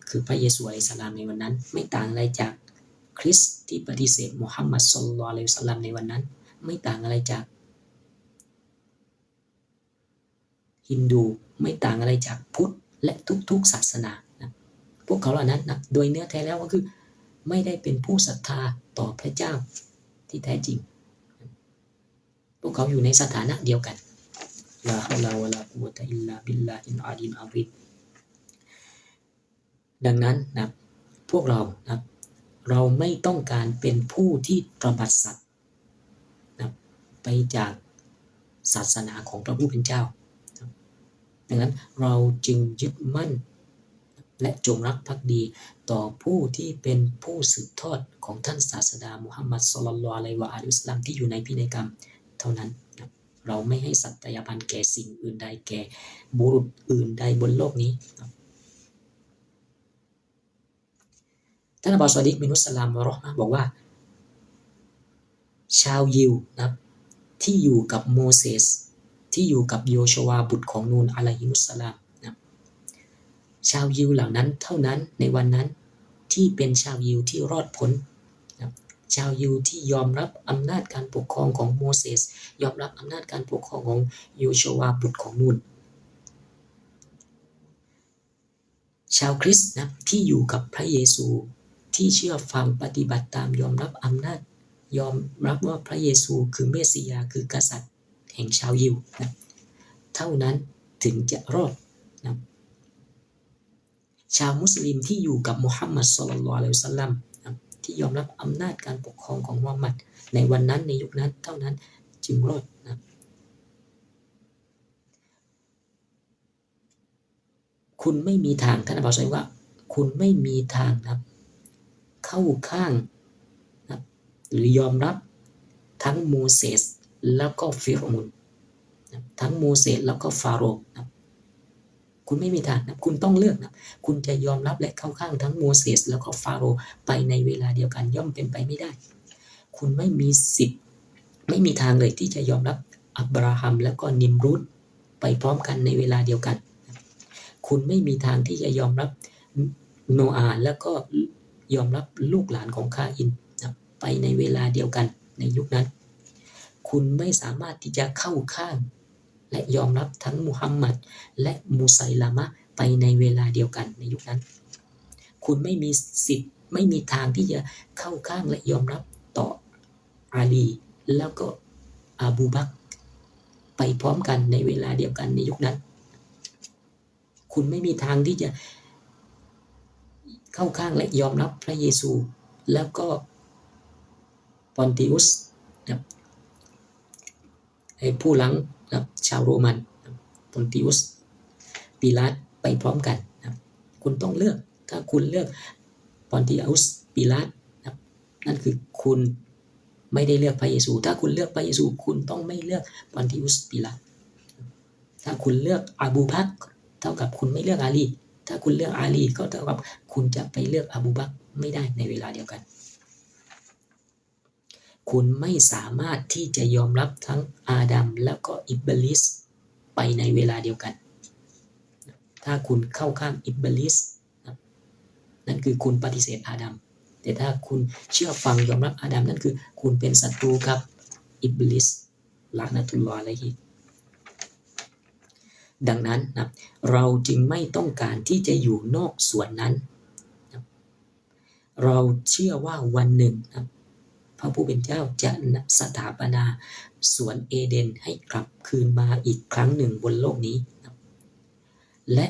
คือพระเยซูอะลัยฮิสสลามในวันนั้นไม่ต่างอะไรจากคริสต์ที่ปฏิเสธมุฮัมมัดศ็อลลัลลอฮุอะลัยฮิวะซัลลัมในวันนั้นไม่ต่างอะไรจากฮินดูไม่ต่างอะไรจากพุทธและทุกๆศาสนานะพวกเขาเหล่านั้นนะโดยเนื้อแท้แล้วก็คือไม่ได้เป็นผู้ศรัทธาต่อพระเจ้าที่แท้จริงพวกเขาอยู่ในสถานะเดียวกันลาฮาวลาวะลากุวะตะอิลลาบิลลาฮิลอะลีอะซีมดังนั้นนะพวกเรานะเราไม่ต้องการเป็นผู้ที่ตบัดสัตว์นะไปจากศาสนาของพระผู้เป็นเจ้าดังนั้นเราจึงยึดมั่นและจงรักภักดีต่อผู้ที่เป็นผู้สืบทอดของท่านศาสดามุฮัมมัดศ็อลลัลลอฮุอะลัยฮิวะอาลิฮิวะซัลลัมที่อยู่ในพินัยกรรมเท่านั้นนะเราไม่ให้สัตยาบันแก่สิ่งอื่นใดแก่บุรุษอื่นใดบนโลกนี้นะท่านอบูซอดิกบินุสลามวะเราะห์มะห์บอกว่าชาวยิวนะที่อยู่กับโมเสสที่อยู่กับโยชูวาบุตรของนูนอะลัยฮิมุสสลามนะชาวยิวเหล่านั้นเท่านั้นในวันนั้นที่เป็นชาวยิวที่รอดพ้นนะชาวยิวที่ยอมรับอำนาจการปกครองของโมเสสยอมรับอำนาจการปกครองของโยชูวาบุตรของนูนชาวคริสต์นะที่อยู่กับพระเยซูที่เชื่อฟังปฏิบัติตามยอมรับอำนาจ ยอมรับว่าพระเยซูคือเมสสิยาคือกษัตริย์แห่งชาวยิวนะเท่านั้นถึงจะรอดนะชาวมุสลิมที่อยู่กับมุฮัมมัดศ็อลลัลลอฮุอะลัยฮิวะซัลลัมนะที่ยอมรับอำนาจการปกครองของมุฮัมมัดในวันนั้นในยุคนั้นเท่านั้นจึงรอดนะคุณไม่มีทางท่านบอกใช่ว่าคุณไม่มีทางนะเข้าข้างนะหรือยอมรับทั้งโมเสสแล้วก็ฟิรเอาน์นะทั้งโมเสสแล้วก็ฟาโรห์นะคุณไม่มีทางนะคุณต้องเลือกนะคุณจะยอมรับและเข้าข้างทั้งโมเสสแล้วก็ฟาโรห์ไปในเวลาเดียวกันย่อมเป็นไปไม่ได้คุณไม่มีสิทธิ์ไม่มีทางเลยที่จะยอมรับอับราฮัมแล้วก็นิมรุดไปพร้อมกันในเวลาเดียวกันคุณไม่มีทางที่จะยอมรับโนอาห์แล้วก็ยอมรับลูกหลานของคาอินนะไปในเวลาเดียวกันในยุคนั้นคุณไม่สามารถที่จะเข้าข้างและยอมรับทั้งมุฮัมมัดและมูไซลามะไปในเวลาเดียวกันในยุคนั้นคุณไม่มีสิทธิ์ไม่มีทางที่จะเข้าข้างและยอมรับต่ออาลีแล้วก็อบูบักรไปพร้อมกันในเวลาเดียวกันในยุคนั้นคุณไม่มีทางที่จะเข้าข้างและยอมรับพระเยซูแล้วก็ปอนติอุสนะผู้หลังนะชาวโรมันปอนติอุสปิลาตไปพร้อมกันนะคุณต้องเลือกถ้าคุณเลือกปอนติอุสปิลาตนะนั่นคือคุณไม่ได้เลือกพระเยซูถ้าคุณเลือกพระเยซูคุณต้องไม่เลือกปอนติอุสปิลาตถ้าคุณเลือกอบูบักรเท่ากับคุณไม่เลือกอาลีถ้าคุณเลือกอาลีก็เท่ากับคุณจะไปเลือกอบูบักรไม่ได้ในเวลาเดียวกันคุณไม่สามารถที่จะยอมรับทั้งอาดัมแล้วก็อิบลิสไปในเวลาเดียวกันถ้าคุณเข้าข้างอิบลิสนั่นคือคุณปฏิเสธอาดัมแต่ถ้าคุณเชื่อฟังยอมรับอาดัมนั่นคือคุณเป็นศัตรูกับอิบลิสละนะตุลลอฮ์อะลัยฮิดังนั้นนะเราจึงไม่ต้องการที่จะอยู่นอกส่วนนั้นนะเราเชื่อว่าวันหนึ่งนะพระผู้เป็นเจ้าจะสถาปนาสวนเอเดนให้กลับคืนมาอีกครั้งหนึ่งบนโลกนี้นะและ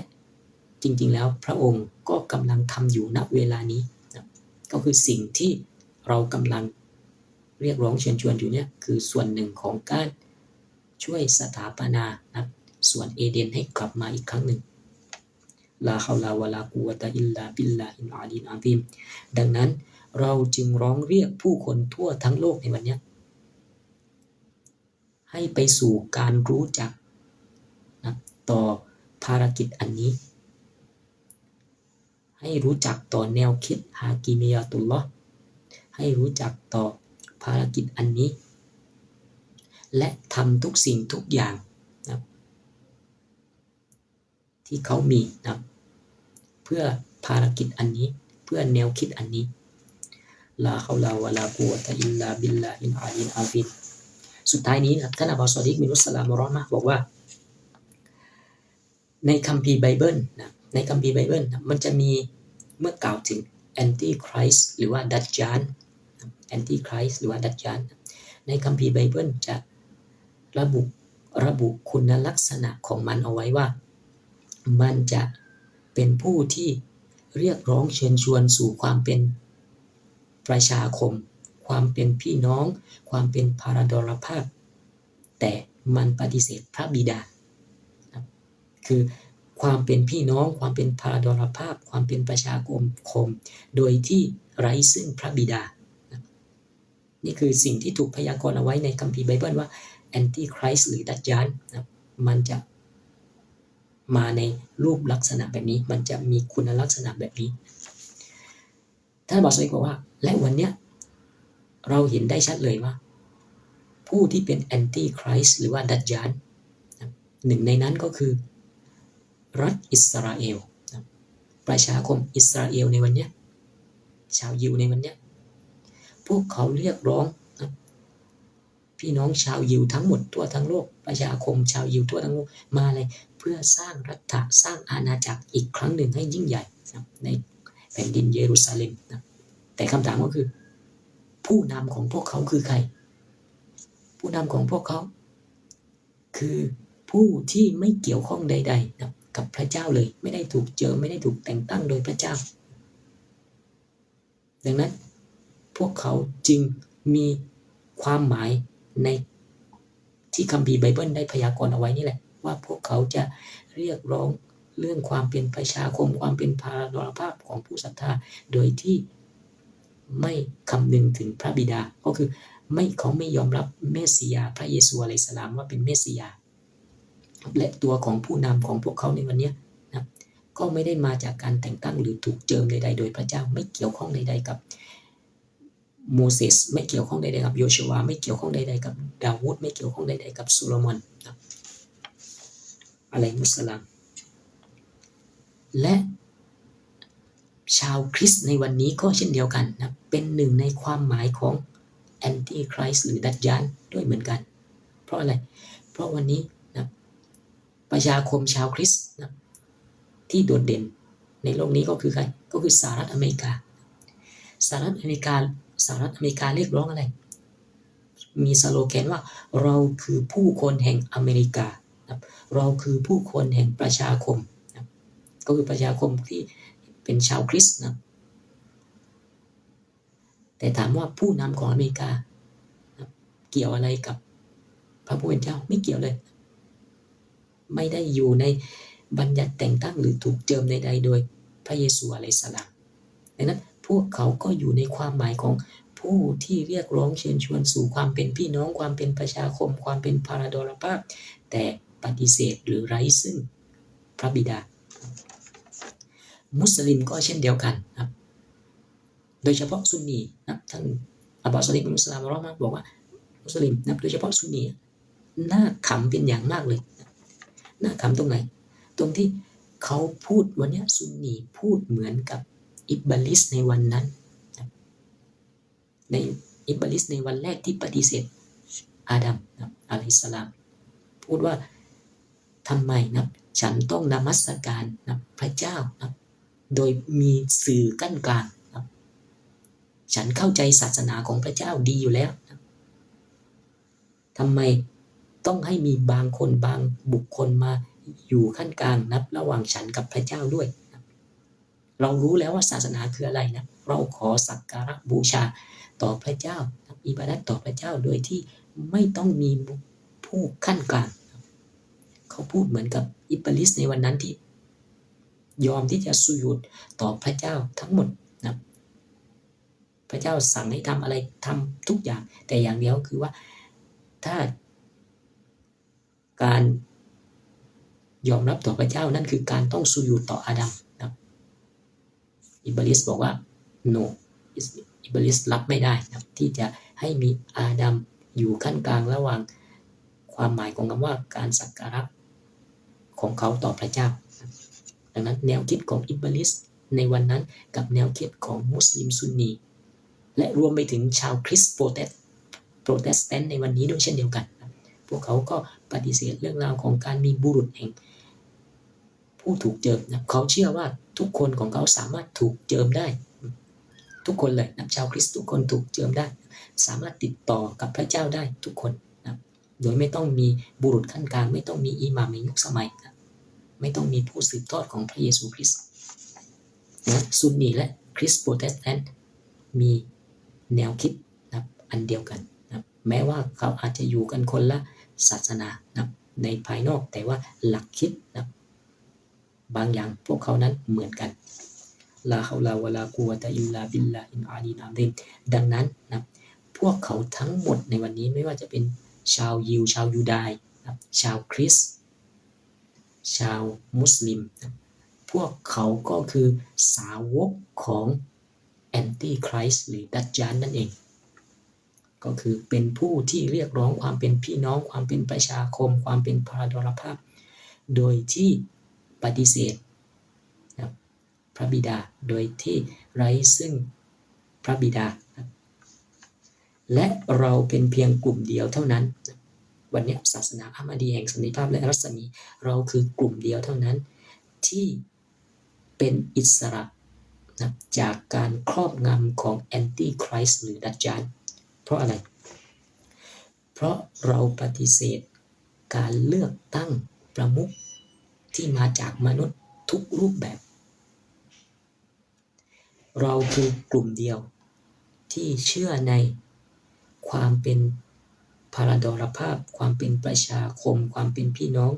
จริงๆแล้วพระองค์ก็กำลังทำอยู่ณเวลานี้นะก็คือสิ่งที่เรากำลังเรียกร้องเชิญชวนอยู่เนี่ยคือส่วนหนึ่งของการช่วยสถาปนานะสวนเอเดนให้กลับมาอีกครั้งหนึ่งลาฮาวลาวะลากุวะตะอิลลาบิลลาฮิลอาลีลอาซีมดังนั้นเราจึงร้องเรียกผู้คนทั่วทั้งโลกในวันนี้ให้ไปสู่การรู้จักนะต่อภารกิจอันนี้ให้รู้จักต่อแนวคิดฮากิมียะตุลลอฮ์ให้รู้จักต่อภารกิจอันนี้และทำทุกสิ่งทุกอย่างนะที่เขามีนะเพื่อภารกิจอันนี้เพื่อแนวคิดอันนี้ลาฮาวลาวะลากุวะตะอิลลาบิลลาฮิลอาลีลอาซีมสุดท้ายนี้นะท่านอับบาส ซอดิก มินุสสลามวะเราะห์มะฮ์บอกว่าในคัมภีร์ไบเบิลนะในคัมภีร์ไบเบิลนะมันจะมีเมื่อกล่าวถึงแอนติคริสต์หรือว่าดัจญาลแอนติคริสต์หรือว่าดัจญาลในคัมภีร์ไบเบิลจะระบุคุณลักษณะของมันเอาไว้ว่ามันจะเป็นผู้ที่เรียกร้องเชิญชวนสู่ความเป็นประชาคมความเป็นพี่น้องความเป็นพาราดรภาพแต่มันปฏิเสธพระบิดาคือความเป็นพี่น้องความเป็นพาราดรภาพความเป็นประชาคมโดยที่ไร้ซึ่งพระบิดานี่คือสิ่งที่ถูกพยากรณ์เอาไว้ในคัมภีร์ไบเบิลว่าแอนติคริสต์หรือดัจญาลมันจะมาในรูปลักษณะแบบนี้มันจะมีคุณลักษณะแบบนี้ท่านบอกเลยว่าและวันเนี้ยเราเห็นได้ชัดเลยว่าผู้ที่เป็นแอนตี้คริสต์หรือว่าดัจญาลหนึ่งในนั้นก็คือรัฐอิสราเอลประชาคมอิสราเอลในวันเนี้ยชาวยิวในวันเนี้ยพวกเขาเรียกร้องพี่น้องชาวยิวทั้งหมดทั่วทั้งโลกประชาคมชาวยิวทั่วทั้งโลกมาเลยเพื่อสร้างรัฐสร้างอาณาจักรอีกครั้งหนึ่งให้ยิ่งใหญ่ในแผ่นดินเยรูซาเล็มนะแต่คำถามก็คือ ผู้นำของพวกเขาคือใครผู้นำของพวกเขาคือผู้ที่ไม่เกี่ยวข้องใดๆนะกับพระเจ้าเลยไม่ได้ถูกเจิมไม่ได้ถูกแต่งตั้งโดยพระเจ้าดังนั้นพวกเขาจึงมีความหมายในที่คัมภีร์ไบเบิลได้พยากรณ์เอาไว้นี่แหละว่าพวกเขาจะเรียกร้องเรื่องความเป็นประชาคมความเป็นพาราดรภาพของผู้ศรัทธาโดยที่ไม่คำนึงถึงพระบิดาก็คือเขาไม่ยอมรับเมสสิยาพระเยซูอะลัยฮิสสลามว่าเป็นเมสสิยาและตัวของผู้นำของพวกเขาในวันนี้นะก็ไม่ได้มาจากการแต่งตั้งหรือถูกเจิมใดๆโดยพระเจ้าไม่เกี่ยวข้องใดๆกับโมเสสไม่เกี่ยวข้องใดๆกับโยชูวาไม่เกี่ยวข้องใดๆกับดาวูดไม่เกี่ยวข้องใดๆกับโซโลมอนอะลัยฮิมุสสลามและชาวคริสต์ในวันนี้ก็เช่นเดียวกันนะเป็นหนึ่งในความหมายของแอนตี้คริสต์หรือดัจญานด้วยเหมือนกันเพราะอะไรเพราะวันนี้นะประชาคมชาวคริสต์นะที่โดดเด่นในโลกนี้ก็คือใครก็คือสหรัฐอเมริกาสหรัฐอเมริกาเรียกร้องอะไรมีสโลแกนว่าเราคือผู้คนแห่งอเมริกานะเราคือผู้คนแห่งประชาคมนะก็คือประชาคมที่เป็นชาวคริสต์นะแต่ถามว่าผู้นำของอเมริกานะเกี่ยวอะไรกับพระผู้เป็นเจ้าไม่เกี่ยวเลยไม่ได้อยู่ในบัญญัติแต่งตั้งหรือถูกเจิมใดๆโดยพระเยซูอะลัยฮิสสลามดังนั้นพวกเขาก็อยู่ในความหมายของผู้ที่เรียกร้องเชิญชวนสู่ความเป็นพี่น้องความเป็นประชาคมความเป็นพาราดรภาพแต่ปฏิเสธหรือไร้ซึ่งพระบิดามุสลิมก็เช่นเดียวกันครับโดยเฉพาะซุนนีนะท่านอับบาส ซอลิห์ บิน มุสลิมเราบอกว่ามุสลิมนะโดยเฉพาะซุนนีน่าขำเป็นอย่างมากเลยน่าขำตรงไหนตรงที่เขาพูดวันนี้ซุนนีพูดเหมือนกับอิบลิสในวันนั้นในอิบลิสในวันแรกที่ปฏิเสธอาดัมอะลัยฮิสสลามพูดว่าทำไมนะฉันต้องนมัสการนะพระเจ้านะโดยมีสื่อกั้นกลางนะฉันเข้าใจศาสนาของพระเจ้าดีอยู่แล้วนะทำไมต้องให้มีบางคนบางบุคคลมาอยู่ขั้นกลางนะระหว่างฉันกับพระเจ้าด้วยนะเรารู้แล้วว่าศาสนาคืออะไรนะเราขอสักการะบูชาต่อพระเจ้าอิบาดัตต่อพระเจ้าโดยที่ไม่ต้องมีผู้ขั้นกลางเขาพูดเหมือนกับอิบลิสในวันนั้นที่ยอมที่จะสุญูดต่อพระเจ้าทั้งหมดนะพระเจ้าสั่งให้ทำอะไรทำทุกอย่างแต่อย่างเดียวคือว่าถ้าการยอมรับต่อพระเจ้านั่นคือการต้องสุญูดต่ออาดัมนะอิบลิสบอกว่า no อิบลิสรับไม่ได้นะที่จะให้มีอาดัมอยู่ขั้นกลางระหว่างความหมายของคำว่าการสักการะของเขาต่อพระเจ้าดังนั้นแนวคิดของอิบลิสในวันนั้นกับแนวคิดของมุสลิมซุนนีและรวมไปถึงชาวคริสต์โปรเตสแตนต์ในวันนี้ด้วยเช่นเดียวกันพวกเขาก็ปฏิเสธเรื่องราวของการมีบุรุษแห่งผู้ถูกเจิมนะเขาเชื่อว่าทุกคนของเขาสามารถถูกเจิมได้ทุกคนเลยนะชาวคริสต์ทุกคนถูกเจิมได้สามารถติดต่อกับพระเจ้าได้ทุกคนนะโดยไม่ต้องมีบุรุษขั้นกลางไม่ต้องมีอิหม่ามในยุคสมัยนะไม่ต้องมีผู้สืบทอดของพระเยซูคริสต์นะซุนนีและคริสต์โปรเตสแตนต์มีแนวคิดนะอันเดียวกันนะแม้ว่าเขาอาจจะอยู่กันคนละศาสนานะในภายนอกแต่ว่าหลักคิดนะบางอย่างพวกเขานั้นเหมือนกันลาฮาวลาวะลากุวะตะอิลลาบิลลาฮิลอาลีลอะซีมดังนั้นนะพวกเขาทั้งหมดในวันนี้ไม่ว่าจะเป็นชาวยิวชาวยูดายนะชาวคริสต์ชาวมุสลิมนะพวกเขาก็คือสาวกของแอนตี้คริสต์หรือดัจญานนั่นเองก็คือเป็นผู้ที่เรียกร้องความเป็นพี่น้องความเป็นประชาคมความเป็นพาราดรภาพโดยที่ปฏิเสธนะพระบิดาโดยที่ไร้ซึ่งพระบิดานะและเราเป็นเพียงกลุ่มเดียวเท่านั้นวันนี้ศาสนาอะห์มะดีแห่งสันติภาพและรัศมีเราคือกลุ่มเดียวเท่านั้นที่เป็นอิสระ นะจากการครอบงำของแอนตี้คริสต์หรือดัจจาลเพราะอะไรเพราะเราปฏิเสธการเลือกตั้งประมุขที่มาจากมนุษย์ทุกรูปแบบเราคือกลุ่มเดียวที่เชื่อในความเป็นพาราดอรภาพความเป็นประชาคมความเป็นพี่น้อง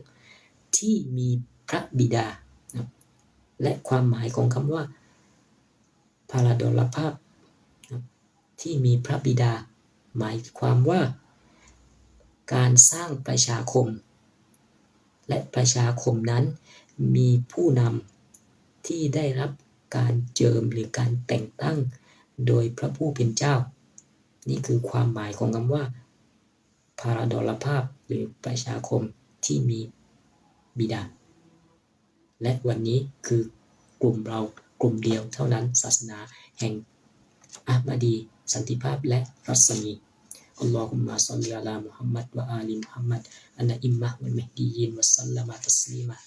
ที่มีพระบิดาและความหมายของคำว่าพาราดอรภาพที่มีพระบิดาหมายความว่าการสร้างประชาคมและประชาคมนั้นมีผู้นำที่ได้รับการเจิมหรือการแต่งตั้งโดยพระผู้เป็นเจ้านี่คือความหมายของคำว่าพาราดอรภาพหรือประชาคมที่มีบิดาและวันนี้คือกลุ่มเรากลุ่มเดียวเท่านั้นศาสนาแห่งอะห์มดีสันติภาพและรัศมีอัลลอฮุมมะศ็อลลิอะลามุฮัมมัดวะอาลีมุฮัมมัดอะนะอิมมะฮ์วัลมะฮดียีนวะซัลลัมะตัสลีมะ